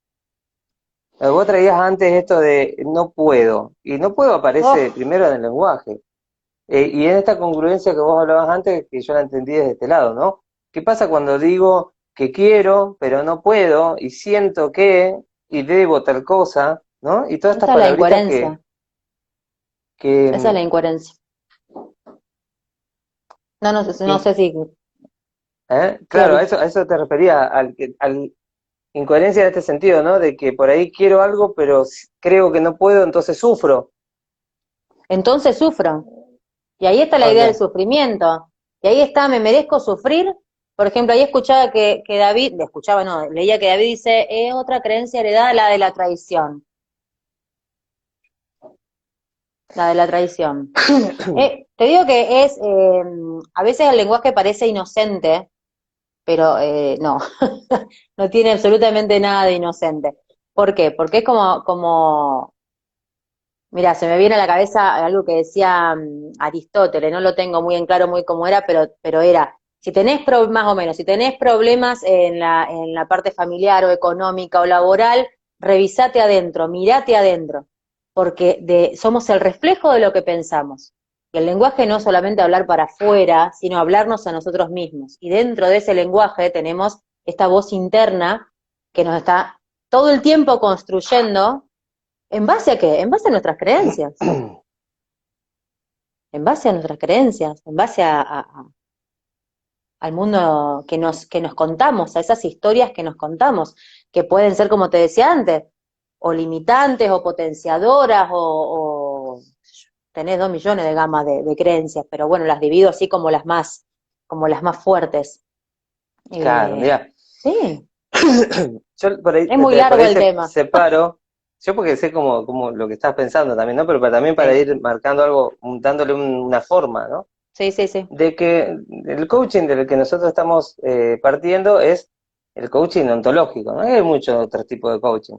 Vos traías antes esto de no puedo, y no puedo aparece Oh, primero en el lenguaje. Y en esta congruencia que vos hablabas antes, que yo la entendí desde este lado, ¿no? ¿Qué pasa cuando digo que quiero, pero no puedo, y siento que, y debo tal cosa, ¿no? Y todas estas esa es la palabritas incoherencia. que Esa es la incoherencia. No, no in- sé si. Sí, claro, Ali. a eso te refería, al incoherencia en este sentido, ¿no? De que por ahí quiero algo, pero creo que no puedo, entonces sufro. Entonces sufro. Y ahí está la idea del Ok. sufrimiento. Y ahí está, me merezco sufrir. Por ejemplo, ahí escuchaba que David, escuchaba, no, leía que David dice, es otra creencia heredada, la de la traición. La de la traición. Te digo que a veces el lenguaje parece inocente, pero no, no tiene absolutamente nada de inocente. ¿Por qué? Porque es mira, se me viene a la cabeza algo que decía Aristóteles, no lo tengo muy en claro muy cómo era, pero era, si tenés más o menos, si tenés problemas en la parte familiar o económica o laboral, revisate adentro, mirate adentro, porque somos el reflejo de lo que pensamos. Y el lenguaje no es solamente hablar para afuera, sino hablarnos a nosotros mismos. Y dentro de ese lenguaje tenemos esta voz interna que nos está todo el tiempo construyendo. ¿En base a qué? En base a nuestras creencias, en base a nuestras creencias, en base al mundo que nos contamos, a esas historias que nos contamos, que pueden ser, como te decía antes, o limitantes, o potenciadoras, tenés 2 millones de gamas de creencias, pero bueno, las divido así como las más fuertes. Claro, mira, Sí, yo por ahí, es muy por largo ahí el tema. separo, yo porque sé como lo que estás pensando también, ¿no? Pero también para Sí, ir marcando algo, dándole una forma, ¿no? sí, sí, sí. De que el coaching del que nosotros estamos partiendo es el coaching ontológico, ¿no? Hay muchos otros tipos de coaching.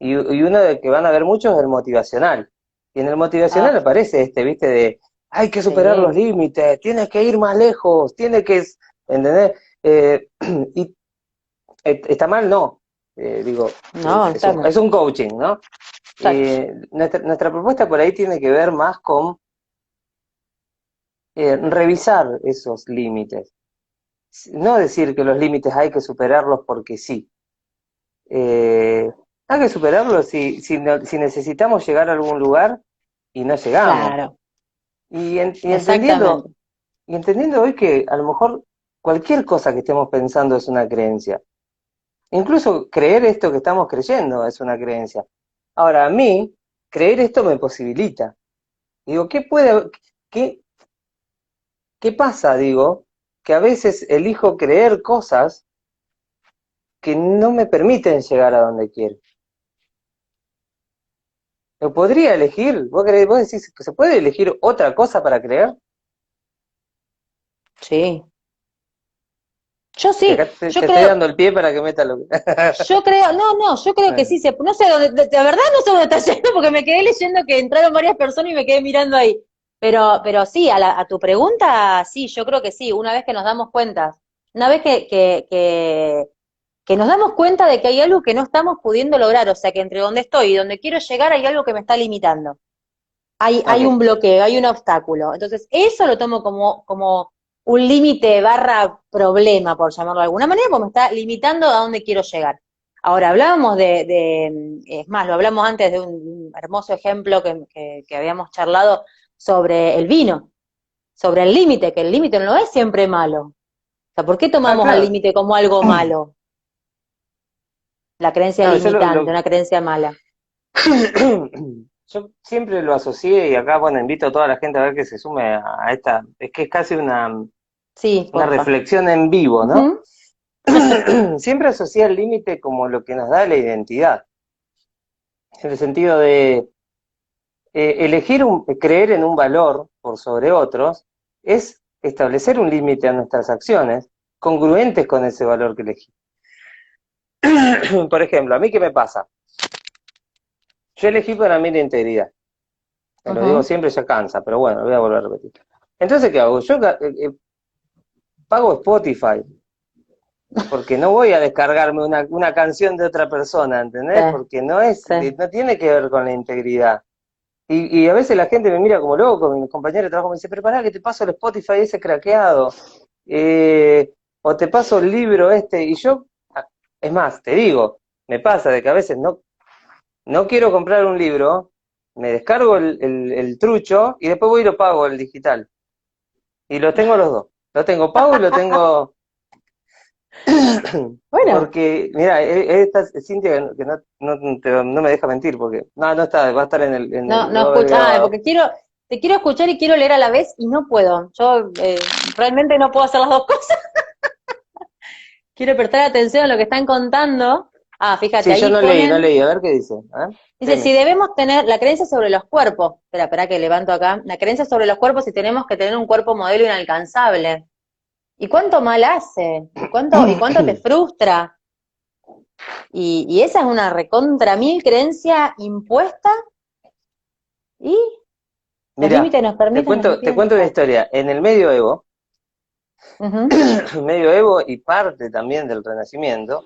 Y uno de que van a ver muchos es el motivacional. Y en el motivacional Ah, aparece ¿viste? De hay que superar los sí. límites, tienes que ir más lejos, tienes que, ¿entendés? Y está mal, no. Digo, No, está mal. es un coaching, ¿no? Exacto. Nuestra propuesta por ahí tiene que ver más con revisar esos límites. No decir que los límites hay que superarlos porque sí. Eh, hay que superarlos si necesitamos llegar a algún lugar y no llegamos. Claro, Y, exactamente. y entendiendo hoy que a lo mejor cualquier cosa que estemos pensando es una creencia. Incluso creer esto que estamos creyendo es una creencia. Ahora, a mí, creer esto me posibilita. Digo, qué, qué pasa? Digo, que a veces elijo creer cosas que no me permiten llegar a donde quiero. ¿Lo podría elegir? ¿Vos decís que se puede elegir otra cosa para creer? Sí. Yo Y sí, acá yo te estoy creo, dando el pie para que meta lo que... yo creo, no, no, yo creo que sí no sé dónde, de verdad no sé dónde está yendo porque me quedé leyendo que entraron varias personas y me quedé mirando ahí. Pero sí, a tu pregunta, sí, yo creo que sí, una vez que nos damos cuenta, una vez que nos damos cuenta de que hay algo que no estamos pudiendo lograr, o sea, que entre donde estoy y donde quiero llegar hay algo que me está limitando. Hay un Ok, bloqueo, hay un obstáculo. Entonces, eso lo tomo como un límite barra problema, por llamarlo de alguna manera, porque me está limitando a dónde quiero llegar. Ahora, hablábamos es más, lo hablamos antes de un hermoso ejemplo que habíamos charlado sobre el vino, sobre el límite, que el límite no es siempre malo. O sea, ¿por qué ah, tomamos al claro. límite como algo malo? La creencia No, limitante, una creencia mala. yo siempre lo asocié y acá, bueno, invito a toda la gente a ver que se sume a esta, es que es casi Sí, una porfa. reflexión en vivo, ¿no? Ujú. Siempre asocié el límite como lo que nos da la identidad, en el sentido de creer en un valor por sobre otros, es establecer un límite a nuestras acciones congruentes con ese valor que elegí. Por ejemplo, ¿a mí qué me pasa? Yo elegí para mí la integridad. Lo digo Ujú. siempre, ya cansa, pero bueno, lo voy a volver a repetir. Entonces, ¿qué hago? Yo pago Spotify, porque no voy a descargarme una canción de otra persona, Sí, ¿entendés? Porque no es, sí. no tiene que ver con la integridad. Y a veces la gente me mira como loco, mi compañero de trabajo me dice, pero pará que te paso el Spotify ese craqueado, o te paso el libro este, y yo, es más, te digo, me pasa de que a veces no quiero comprar un libro, me descargo el trucho y después voy y lo pago el digital. Y lo tengo los dos. Lo tengo pago y lo tengo. Bueno, Porque, mira, esta Cintia que no me deja mentir, porque. No está, va a estar no, no lo va a haber escucha, grabado. porque te quiero escuchar y quiero leer a la vez y no puedo. Yo realmente no puedo hacer las dos cosas. Quiero prestar atención a lo que están contando. Ah, fíjate, Sí, yo ahí no ponen, leí, a ver qué dice. dice, si Deme. debemos tener la creencia sobre los cuerpos, espera que levanto acá, la creencia sobre los cuerpos si tenemos que tener un cuerpo modelo inalcanzable. ¿Y cuánto mal hace? ¿Y cuánto te frustra? Y esa es una recontra mil creencia impuesta y los Mira, límites nos permiten, nos te impiden cuento una llegar. historia. En el medioevo, Ujú. medioevo y parte también del Renacimiento,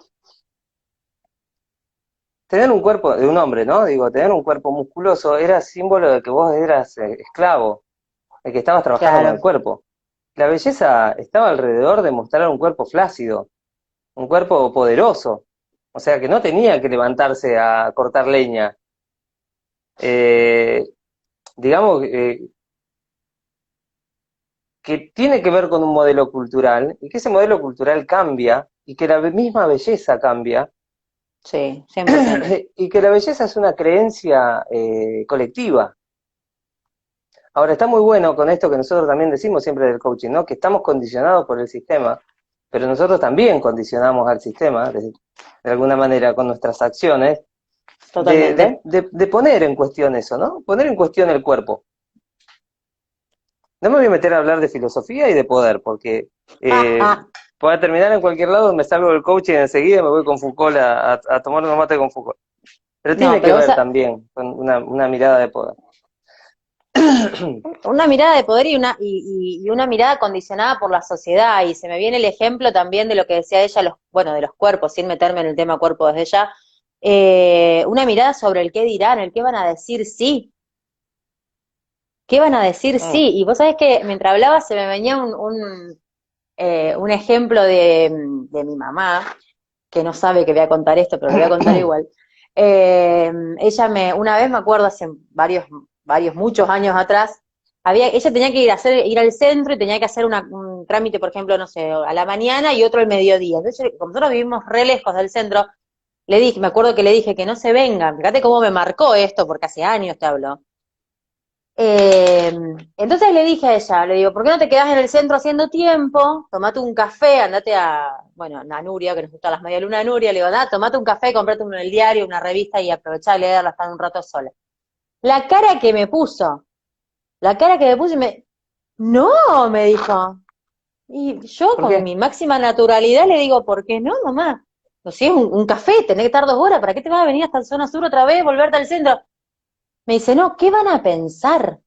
tener un cuerpo de un hombre, ¿no? Digo, tener un cuerpo musculoso era símbolo de que vos eras esclavo, de que estabas trabajando con el Claro, cuerpo. La belleza estaba alrededor de mostrar un cuerpo flácido, un cuerpo poderoso, o sea que no tenía que levantarse a cortar leña. Eh, digamos que tiene que ver con un modelo cultural y que ese modelo cultural cambia y que la misma belleza cambia sí, 100%. y que la belleza es una creencia colectiva. Ahora está muy bueno con esto que nosotros también decimos siempre del coaching, ¿no? Que estamos condicionados por el sistema, pero nosotros también condicionamos al sistema, de alguna manera, con nuestras acciones, Totalmente. de poner en cuestión eso, ¿no? Poner en cuestión el cuerpo. No me voy a meter a hablar de filosofía y de poder, porque puede terminar en cualquier lado, me salgo del coaching enseguida y me voy con Foucault a tomar un mate con Foucault. Pero No, tiene que pero ver también con una mirada de poder. una mirada de poder y una mirada condicionada por la sociedad, y se me viene el ejemplo también de lo que decía ella, bueno, de los cuerpos, sin meterme en el tema cuerpo desde ya, una mirada sobre el qué dirán, el qué van a decir sí, qué van a decir Mm. sí, y vos sabés que mientras hablaba se me venía un ejemplo de mi mamá, que no sabe que voy a contar esto, pero lo voy a contar igual. Una vez me acuerdo hace muchos años atrás, ella tenía que ir al centro y tenía que hacer un trámite, por ejemplo, no sé, a la mañana y otro al mediodía. Entonces, como nosotros vivimos re lejos del centro, me acuerdo que le dije que no se venga, fíjate cómo me marcó esto, porque hace años te hablo. Eh, entonces le dije a ella, le digo, ¿por qué no te quedás en el centro haciendo tiempo? Tomate un café, andate bueno, a Nuria, que nos gustan las medialunas de Nuria, le digo, tomate un café, comprate el diario, una revista y aprovechá de leerla, estar un rato sola. La cara que me puso, y no, me dijo. Y yo ¿Por con qué? mi máxima naturalidad le digo, ¿por qué no, mamá? No sé, un café, tenés que estar 2 horas, ¿para qué te vas a venir hasta el zona sur otra vez, volverte al centro? Me dice, no, ¿qué van a pensar?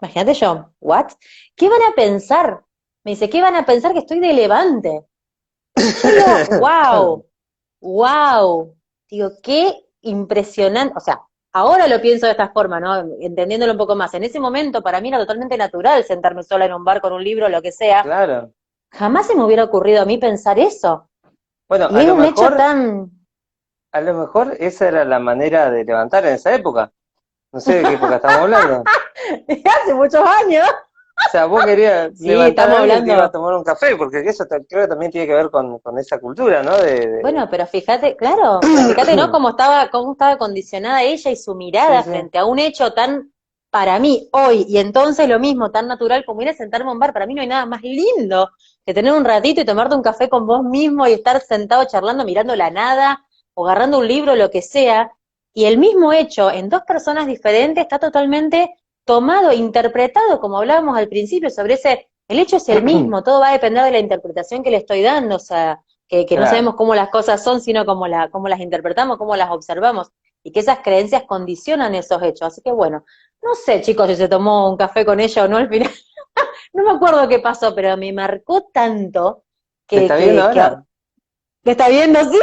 Imagínate yo, ¿what? ¿Qué van a pensar? Me dice, ¿qué van a pensar que estoy de Levante? Yo digo, wow, wow. Digo, qué impresionante. O sea, ahora lo pienso de esta forma, ¿no? Entendiéndolo un poco más. En ese momento, para mí era totalmente natural sentarme sola en un bar con un libro, lo que sea. Claro. Jamás se me hubiera ocurrido a mí pensar eso. Bueno, Y es un hecho tan... a lo mejor esa era la manera de levantar en esa época. No sé de qué época estamos hablando. Hace muchos años. O sea, vos querías Sí, levantar estamos a alguien, te iba a hablando. tomar un café, porque eso creo que también tiene que ver con esa cultura, ¿no? Bueno, pero fíjate, claro, pero fíjate, ¿no? Cómo estaba condicionada ella y su Sí, mirada sí, frente a un hecho tan, para mí, hoy, y entonces lo mismo, tan natural como ir a sentarme a un bar. Para mí no hay nada más lindo que tener un ratito y tomarte un café con vos mismo y estar sentado charlando, mirando la nada, o agarrando un libro, lo que sea. Y el mismo hecho en dos personas diferentes está totalmente tomado, interpretado, como hablábamos al principio, sobre el hecho es el mismo, todo va a depender de la interpretación que le estoy dando, o sea, que no claro. sabemos cómo las cosas son, sino cómo las interpretamos, cómo las observamos, y que esas creencias condicionan esos hechos. Así que bueno, no sé, chicos, si se tomó un café con ella o no al final, no me acuerdo qué pasó, pero me marcó tanto ¿Te que, está viendo que, que, ahora? que está viendo, sí.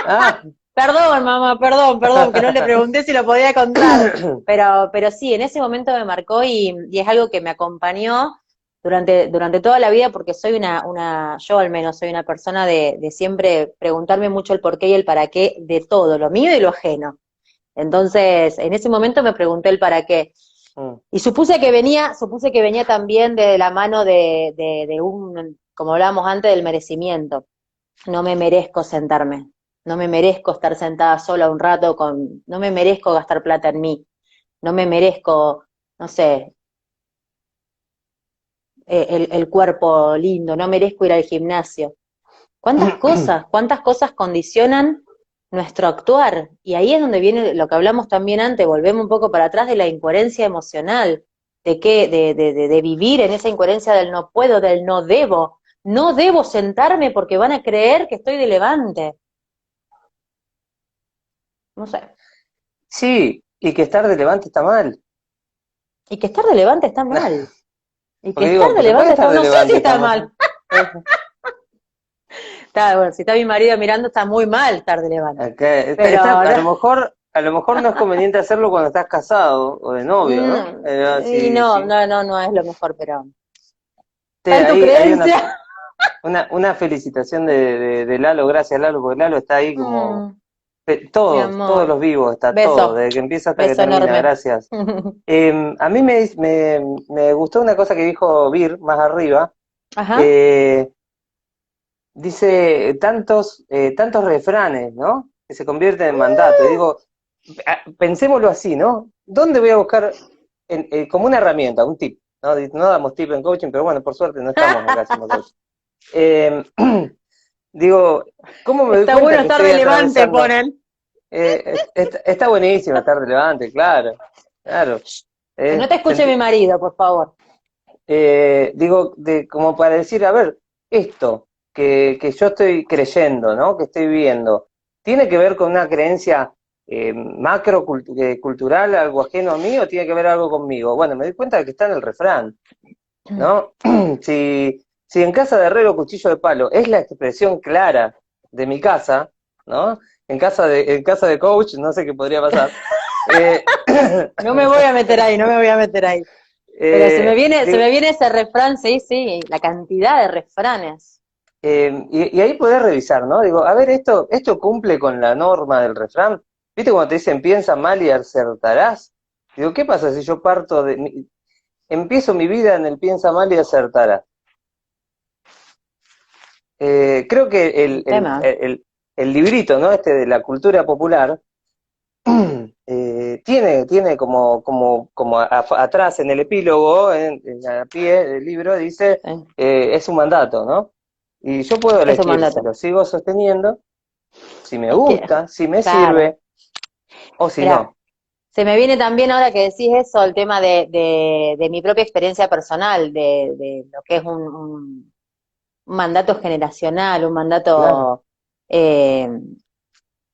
Ah. Perdón, mamá, perdón, que no le pregunté si lo podía contar. Pero sí, en ese momento me marcó y es algo que me acompañó durante toda la vida, porque soy yo al menos soy una persona de siempre preguntarme mucho el por qué y el para qué de todo, lo mío y lo ajeno. Entonces, en ese momento me pregunté el para qué. Mm. Y supuse que venía también de la mano como hablábamos antes, del merecimiento. No me merezco sentarme, no me merezco estar sentada sola un rato no me merezco gastar plata en mí, no me merezco, no sé, el cuerpo lindo, no merezco ir al gimnasio. Cuántas cosas condicionan nuestro actuar? Y ahí es donde viene lo que hablamos también antes, volvemos un poco para atrás de la incoherencia emocional, de vivir en esa incoherencia del no puedo, del no debo sentarme porque van a creer que estoy de levante. No sé. Sí, y que estar de levante está mal. Y que estar de levante está mal. Y que Porque estar digo, de se puede levante estar está, de no sé si levante está como... mal. Bueno, si está mi marido mirando, está muy mal estar de levante. Pero A lo mejor no es conveniente hacerlo cuando estás casado o de novio, ¿no? y no es lo mejor, pero está en tu Hay creencia. una felicitación de Lalo, gracias Lalo, porque Lalo está ahí como Mm, mi todos amor. los vivos, está todo, Beso, desde que empieza hasta que beso termina, enorme. gracias. A mí me gustó una cosa que dijo Bir más arriba. Ajá. eh, Dice tantos refranes, ¿no? Que se convierten en mandato. Y digo, pensémoslo así, ¿no? ¿Dónde voy a buscar como una herramienta, un tip? No damos tip en coaching, pero bueno, por suerte no estamos acá haciendo coaching. Eh, digo, ¿cómo me doy Está cuenta bueno que estar estoy relevante, atravesando? ponen. Está buenísimo, está relevante, claro, claro. Que no te escuche Sentí, mi marido, por favor. digo, como para decir, a ver, esto que yo estoy creyendo, ¿no? Que estoy viendo, ¿tiene que ver con una creencia macro cultural, algo ajeno a mí, o tiene que ver algo conmigo? Bueno, me di cuenta de que está en el refrán, ¿no? Si en casa de herrero cuchillo de palo es la expresión clara de mi casa, ¿no? En casa de coach, no sé qué podría pasar. Eh, No me voy a meter ahí, no me voy a meter ahí. Pero se digo, me viene ese refrán, sí, sí, la cantidad de refranes. y ahí podés revisar, ¿no? Digo, a ver, esto cumple con la norma del refrán. ¿Viste cuando te dicen piensa mal y acertarás? Digo, ¿qué pasa si yo empiezo mi vida en el piensa mal y acertarás? Creo que Un tema. el librito, ¿no? Este de la cultura popular, tiene como atrás en el epílogo, en a pie del libro, dice, Sí, es un mandato, ¿no? Y yo puedo es un elegir si mandato. lo sigo sosteniendo, si me Es que, gusta, si me claro. sirve, o si Mira, no. se me viene también ahora que decís eso, el tema de mi propia experiencia personal, de lo que es un mandato generacional, un Claro. mandato, eh,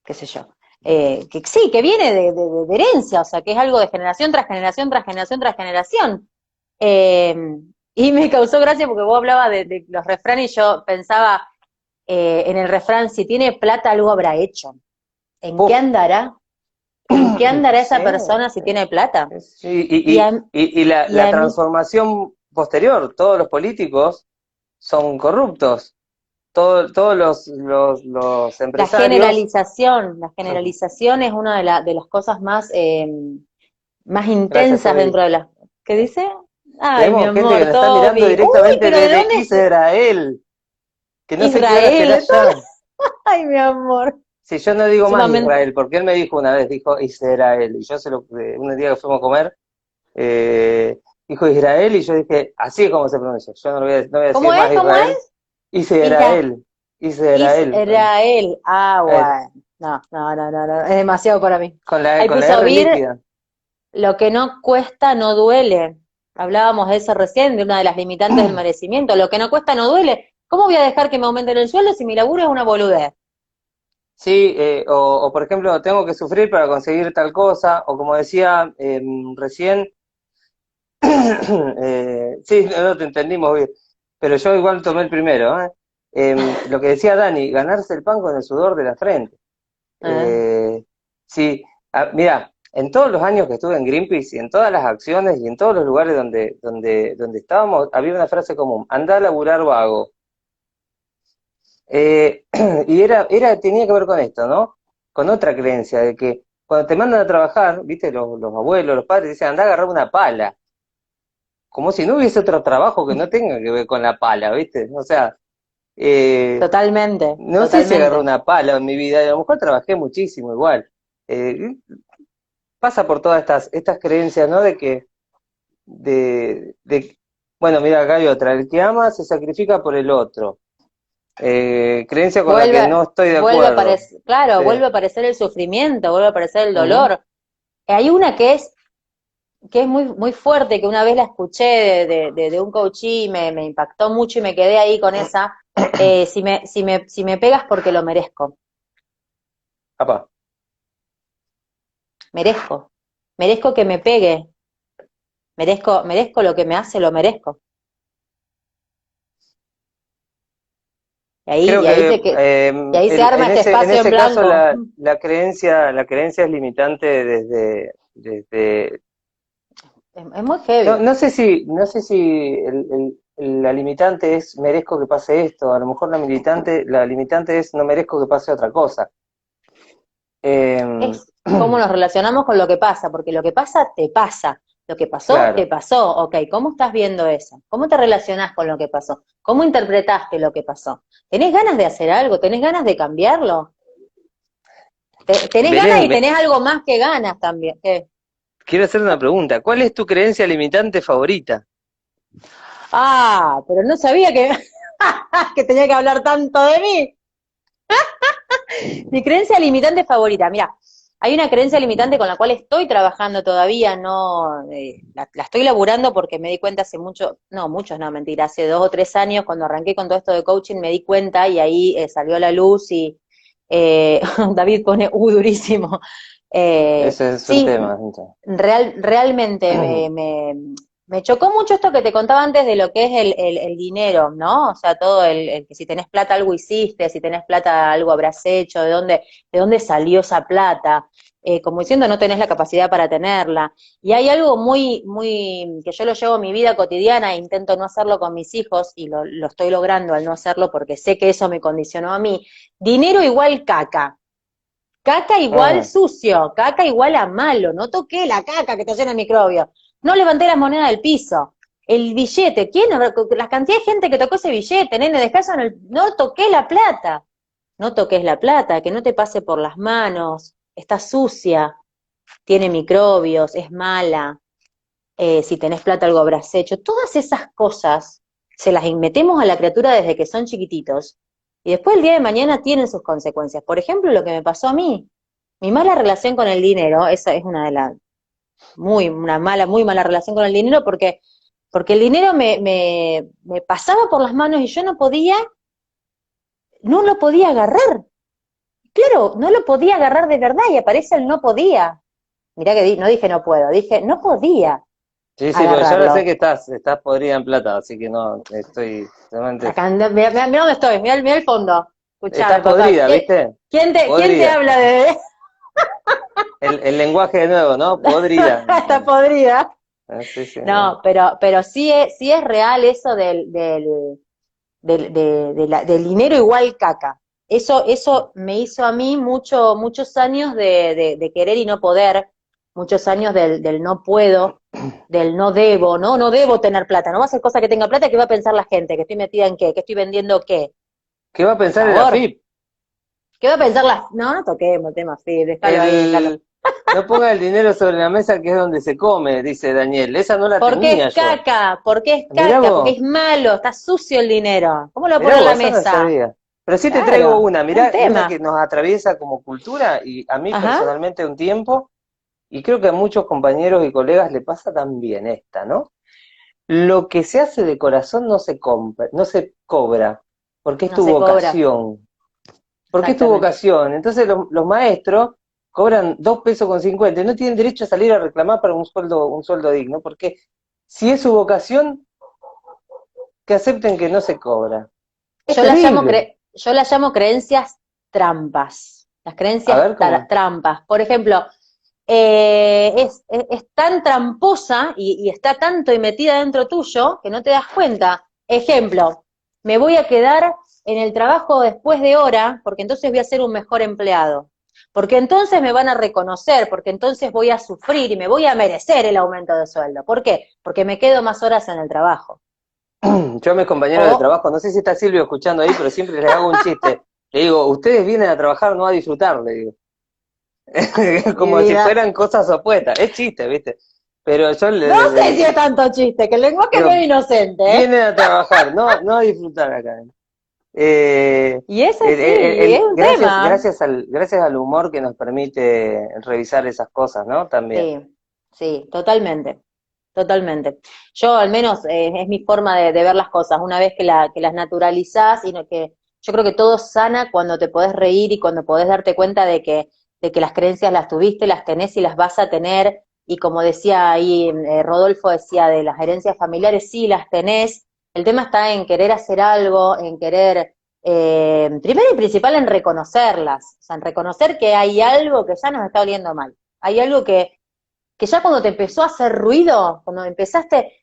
qué sé yo, que sí, que viene de herencia, o sea, que es algo de generación tras generación tras generación tras generación. Eh, y me causó gracia porque vos hablabas de los refranes y yo pensaba en el refrán, si tiene plata algo habrá hecho. ¿En qué Puf. andará? ¿En qué andará Sí, esa persona si tiene plata? sí, Y a, y la, y la a mí, transformación posterior, todos los políticos son corruptos, todos los empresarios. la generalización es una de las cosas más Gracias, intensas Evelyn. dentro de las... ¿Qué dice? Ay, mi Tenemos gente que amor, nos está mirando Toby. Uy, directamente pero ¿de desde dónde es? Israel, que no sé qué hora será Israel. allá. Ay, mi amor. Si yo no digo más Sumamente. Israel, porque él me dijo una vez, dijo Israel, y yo un día que fuimos a comer, eh, dijo Israel, y yo dije, así es como se pronuncia, yo no voy a decir ¿Cómo es? más ¿Cómo es? Israel, Ira, Israel, Israel, Israel. Ah, eh, bueno. No, no, no, no, no. Es demasiado para mí. con la, Ahí con la puso R Vir, líquida. lo que no cuesta no duele. Hablábamos de eso recién, de una de las limitantes del merecimiento. Lo que no cuesta no duele. ¿Cómo voy a dejar que me aumenten el sueldo si mi laburo es una boludez? Sí, o por ejemplo, tengo que sufrir para conseguir tal cosa, o como decía recién, sí, no te entendimos bien, pero yo igual tomé el primero, ¿eh? Lo que decía Dani, ganarse el pan con el sudor de la frente. ¿Eh? Eh, sí, mira, en todos los años que estuve en Greenpeace y en todas las acciones y en todos los lugares donde estábamos, había una frase común, anda a laburar vago. Y tenía que ver con esto, ¿no? Con otra creencia de que cuando te mandan a trabajar, viste, los abuelos, los padres dicen, anda a agarrar una pala, como si no hubiese otro trabajo que no tenga que ver con la pala, ¿viste? O sea, Totalmente, no sé si agarré totalmente. una pala en mi vida, y a lo mejor trabajé muchísimo igual. Eh, Pasa por todas estas creencias, ¿no? De, bueno, mira, acá hay otra, el que ama se sacrifica por el otro. Creencia con la que Vuelve, no estoy de vuelve a acuerdo. aparecer, claro, Sí. vuelve a aparecer el sufrimiento, vuelve a aparecer el Ujú. dolor. Hay una que es muy, muy fuerte, que una vez la escuché de un coachí y me impactó mucho y me quedé ahí con esa. Si me pegas porque lo merezco, Apa. merezco, merezco que me pegue, merezco lo que me hace, lo merezco. Creo Y ahí que y ahí se arma en este ese, en espacio en ese caso blanco. la creencia es limitante desde. Es muy No, heavy. no sé si la limitante es merezco que pase esto, a lo mejor la limitante es no merezco que pase otra cosa. Eh, Es cómo nos relacionamos con lo que pasa, porque lo que pasa, te pasa. Lo que pasó, te claro. pasó. Ok, ¿cómo estás viendo eso? ¿Cómo te relacionás con lo que pasó? ¿Cómo interpretaste lo que pasó? ¿Tenés ganas de hacer algo? ¿Tenés ganas de cambiarlo? ¿Tenés ganas Belén, y tenés algo más que ganas también? ¿Qué? quiero hacer una pregunta. ¿Cuál es tu creencia limitante favorita? Ah, pero no sabía que... que tenía que hablar tanto de mí. Mi creencia limitante favorita, mira, hay una creencia limitante con la cual estoy trabajando todavía, no, la estoy laburando porque me di cuenta hace mucho, no, muchos no, mentira, hace 2 o 3 años cuando arranqué con todo esto de coaching me di cuenta y ahí salió a la luz y David pone, durísimo. Ese es un Sí, tema, Cintia. realmente me chocó mucho esto que te contaba antes de lo que es el dinero, ¿no? O sea, todo el que si tenés plata algo hiciste, si tenés plata algo habrás hecho, de dónde salió esa plata, como diciendo no tenés la capacidad para tenerla. Y hay algo muy, que yo lo llevo a mi vida cotidiana e intento no hacerlo con mis hijos, y lo estoy logrando al no hacerlo porque sé que eso me condicionó a mí. Dinero igual caca. Caca igual Ah, sucio, caca igual a malo, no toqué la caca que está llena de microbios, no levanté las monedas del piso, el billete, ¿quién? La cantidad de gente que tocó ese billete, nene, descansa no toqué la plata, no toques la plata, que no te pase por las manos, está sucia, tiene microbios, es mala, si tenés plata algo habrás hecho, todas esas cosas se las metemos a la criatura desde que son chiquititos, y después el día de mañana tienen sus consecuencias. Por ejemplo, lo que me pasó a mí, mi mala relación con el dinero, esa es una de las, muy mala relación con el dinero, porque el dinero me pasaba por las manos y yo no lo podía agarrar. Claro, no lo podía agarrar de verdad y aparece el no podía. Mirá que no dije no puedo, dije no podía sí, sí, porque yo ahora sé agarrarlo. que estás podrida en plata, así que no, estoy realmente. Acá, mira dónde estoy, mira el fondo. Estás Escuchame, total. podrida, ¿viste? ¿Quién te Podrida. habla de El lenguaje de nuevo, ¿no? Podrida. esta podrida? Sí, sí. No, pero sí es real eso del dinero igual caca. Eso me hizo a mí muchos años de querer y no poder, muchos años del no puedo, del no debo, no debo tener plata, no va a ser cosa que tenga plata, ¿qué va a pensar la gente? ¿Que estoy metida en qué? ¿Que estoy vendiendo qué? ¿Qué va a Por pensar el favor. AFIP? ¿Qué va a pensar la... No toquemos el tema así, déjalo ahí, déjalo. No ponga el dinero sobre la mesa que es donde se come, dice Daniel. Esa no la Porque es tenía yo. caca, porque es Mirá caca, porque vos, es malo, está sucio el dinero. ¿Cómo lo va a mirá poner en vos, la esa no mesa? sabía. Pero sí te traigo Claro, una, es un mirá, una que tema. nos atraviesa como cultura y a mí Ajá. personalmente un tiempo, y creo que a muchos compañeros y colegas le pasa también esta, ¿no? Lo que se hace de corazón no se compra, no se cobra, porque es No tu se cobra, vocación. Porque es tu exactamente. vocación. Entonces los maestros cobran 2 pesos con 50 y no tienen derecho a salir a reclamar para un sueldo digno, porque si es su vocación, que acepten que no se cobra. Es terrible. Yo las llamo creencias trampas. Las A creencias ver cómo. trampas. Por ejemplo, es tan tramposa y está tanto y metida dentro tuyo que no te das cuenta. Ejemplo, me voy a quedar en el trabajo después de hora porque entonces voy a ser un mejor empleado. Porque entonces me van a reconocer, porque entonces voy a sufrir y me voy a merecer el aumento de sueldo. ¿Por qué? Porque me quedo más horas en el trabajo. Yo a mis compañeros de O, trabajo, no sé si está Silvio escuchando ahí, pero siempre les hago un chiste. Le digo, ustedes vienen a trabajar, no a disfrutar, le digo. ay, Dios, mi Como si vida. fueran cosas opuestas. Es chiste, ¿viste? Pero yo No sé si es tanto chiste, que el lenguaje es digo, bien inocente, ¿eh? vienen a trabajar, no a disfrutar acá. Eh, Y es así, es un gracias, tema. gracias al humor que nos permite revisar esas cosas, ¿no? También. Sí, sí, totalmente, totalmente. Yo al menos es mi forma de ver las cosas, una vez que las naturalizás, que yo creo que todo sana cuando te podés reír y cuando podés darte cuenta de que las creencias las tuviste, las tenés y las vas a tener, y como decía ahí Rodolfo decía de las herencias familiares, sí las tenés, el tema está en querer hacer algo, en querer, primero y principal en reconocerlas, o sea, en reconocer que hay algo que ya nos está oliendo mal, hay algo que ya cuando te empezó a hacer ruido, cuando empezaste,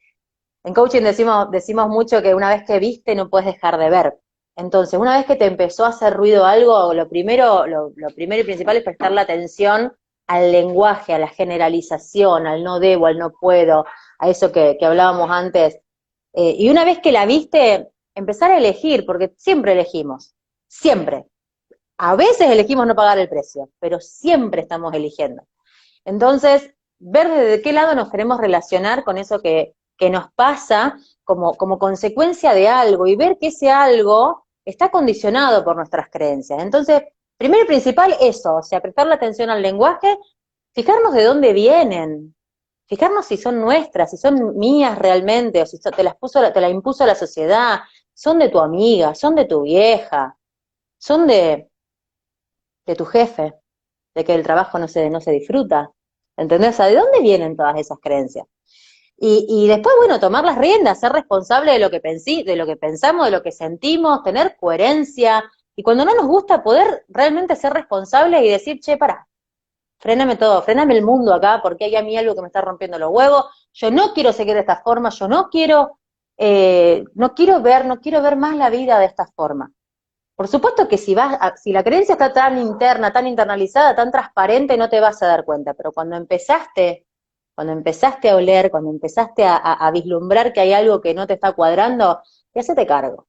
en coaching decimos mucho que una vez que viste no puedes dejar de ver. Entonces, una vez que te empezó a hacer ruido algo, lo primero y principal es prestarle atención al lenguaje, a la generalización, al no debo, al no puedo, a eso que hablábamos antes. Y una vez que la viste, empezar a elegir, porque siempre elegimos, siempre. A veces elegimos no pagar el precio, pero siempre estamos eligiendo. Entonces, ver desde qué lado nos queremos relacionar con eso que nos pasa como consecuencia de algo y ver que ese algo está condicionado por nuestras creencias. Entonces, primero y principal eso, o sea, prestarle atención al lenguaje, fijarnos de dónde vienen, fijarnos si son nuestras, si son mías realmente, o si te la impuso la sociedad, son de tu amiga, son de tu vieja, son de tu jefe, de que el trabajo no se disfruta. ¿Entendés? O sea, ¿de dónde vienen todas esas creencias? Y después, bueno, tomar las riendas, ser responsable de lo que de lo que pensamos, de lo que sentimos, tener coherencia, y cuando no nos gusta, poder realmente ser responsables y decir, che, pará, fréname todo, fréname el mundo acá, porque hay a mí algo que me está rompiendo los huevos, yo no quiero seguir de esta forma, yo no quiero ver más la vida de esta forma. Por supuesto que si la creencia está tan interna, tan internalizada, tan transparente, no te vas a dar cuenta, pero cuando empezaste a oler, cuando empezaste a vislumbrar que hay algo que no te está cuadrando, y hacete cargo,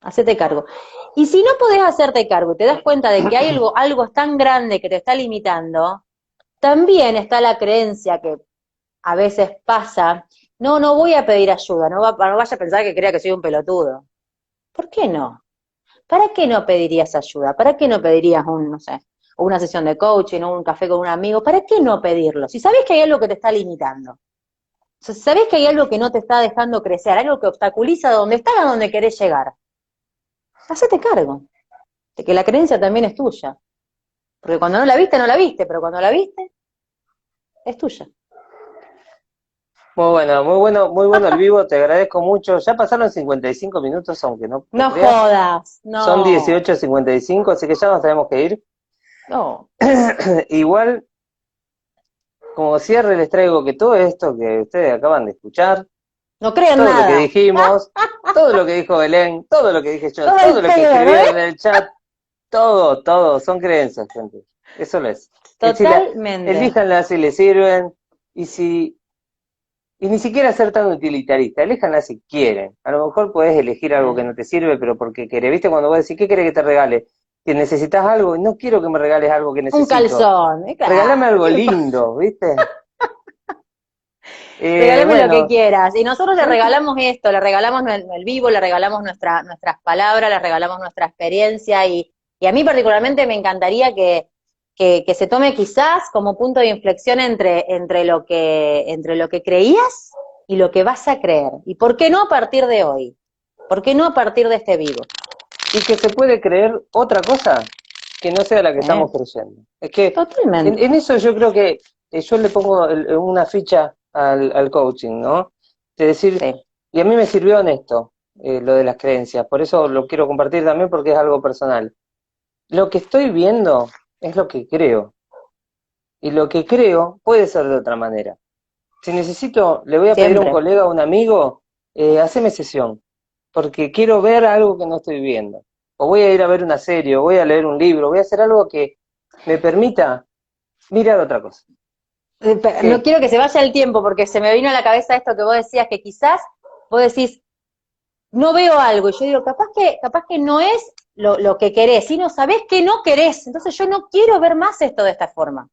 hacete cargo. Y si no podés hacerte cargo y te das cuenta de que hay algo tan grande que te está limitando, también está la creencia que a veces pasa, no voy a pedir ayuda, no vaya a pensar que crea que soy un pelotudo. ¿Por qué no? ¿Para qué no pedirías ayuda? ¿Para qué no pedirías no sé, una sesión de coaching o un café con un amigo? ¿Para qué no pedirlo? Si sabés que hay algo que te está limitando, si sabés que hay algo que no te está dejando crecer, algo que obstaculiza donde estás, a donde querés llegar, hacete cargo de que la creencia también es tuya. Porque cuando no la viste, pero cuando la viste, es tuya. muy bueno el vivo, te agradezco mucho. Ya pasaron 55 minutos, aunque no No creas. jodas, Son no, 18:55, así que ya nos tenemos que ir. no. Igual, como cierre les traigo que todo esto que ustedes acaban de escuchar, No creo en todo lo que nada. dijimos, todo lo que dijo Belén, todo lo que dije yo, Todo todo el lo que pedo, ¿no? escribieron en el chat, todo, son creencias, gente. Eso lo es. Que si Totalmente. elíjanlas si les sirven, y ni siquiera ser tan utilitarista, elíjanlas si quieren. A lo mejor puedes elegir algo que no te sirve, pero porque querés. ¿Viste cuando vos decís, qué querés que te regale? Que necesitas algo, y no quiero que me regales algo que Un necesito. calzón, Regálame claro. algo lindo, ¿viste? Regálame lo que Bueno, quieras. Y nosotros le ¿sabes qué? regalamos esto, le regalamos el vivo, le regalamos nuestras palabras, le regalamos nuestra experiencia y a mí particularmente me encantaría que se tome quizás como punto de inflexión entre lo que creías y lo que vas a creer. ¿Y por qué no a partir de hoy? ¿Por qué no a partir de este vivo? Y que se puede creer otra cosa que no sea la que estamos ¿Eh? creyendo. Es que Totalmente. en eso yo creo que yo le pongo una ficha al coaching, ¿no? De decir, Sí. y a mí me sirvió en esto, lo de las creencias, por eso lo quiero compartir también porque es algo personal. Lo que estoy viendo es lo que creo, y lo que creo puede ser de otra manera. Si necesito, le voy a pedir a un Siempre. colega, a un amigo, haceme sesión, porque quiero ver algo que no estoy viendo. O voy a ir a ver una serie, o voy a leer un libro, voy a hacer algo que me permita mirar otra cosa. No ¿Qué? quiero que se vaya el tiempo porque se me vino a la cabeza esto que vos decías, que quizás vos decís, no veo algo, y yo digo, capaz que no es lo que querés, sino sabés que no querés, entonces yo no quiero ver más esto de esta forma.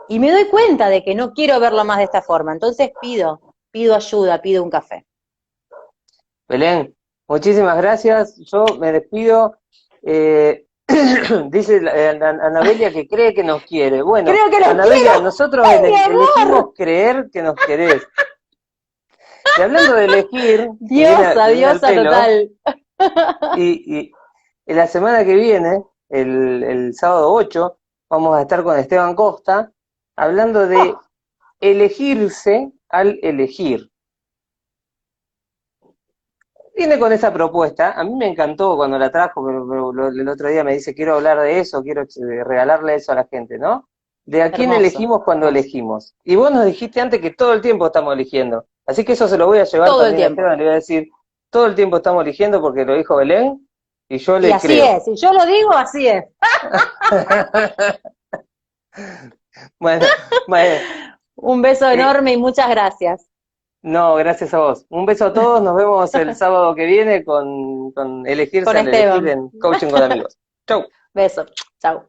Y me doy cuenta de que no quiero verlo más de esta forma, entonces pido ayuda, pido un café. Belén, muchísimas gracias. Yo me despido. Dice Anabelia que cree que nos quiere. Bueno, Creo que lo Anabelia, quiero, nosotros ¡ay, mi elegimos amor! creer que nos querés. Y hablando de elegir, Diosa, que viene al diosa pelo, total. y la semana que viene, el sábado 8, vamos a estar con Esteban Costa hablando de Oh, elegirse al elegir. Viene con esa propuesta, a mí me encantó cuando la trajo, pero el otro día me dice, quiero hablar de eso, quiero regalarle eso a la gente, ¿no? De a quién hermoso, elegimos cuando hermoso. elegimos. Y vos nos dijiste antes que todo el tiempo estamos eligiendo. Así que eso se lo voy a llevar Todo el también a tiempo. Esteban, le voy a decir, todo el tiempo estamos eligiendo porque lo dijo Belén y yo Y le así creo. es, si yo lo digo, así es. Bueno, bueno, Un beso eh, enorme y muchas gracias. no, gracias a vos. Un beso a todos, nos vemos el sábado que viene con Elegirse Con al Elegir Esteban. en Coaching con Amigos. Chau. Beso. Chau.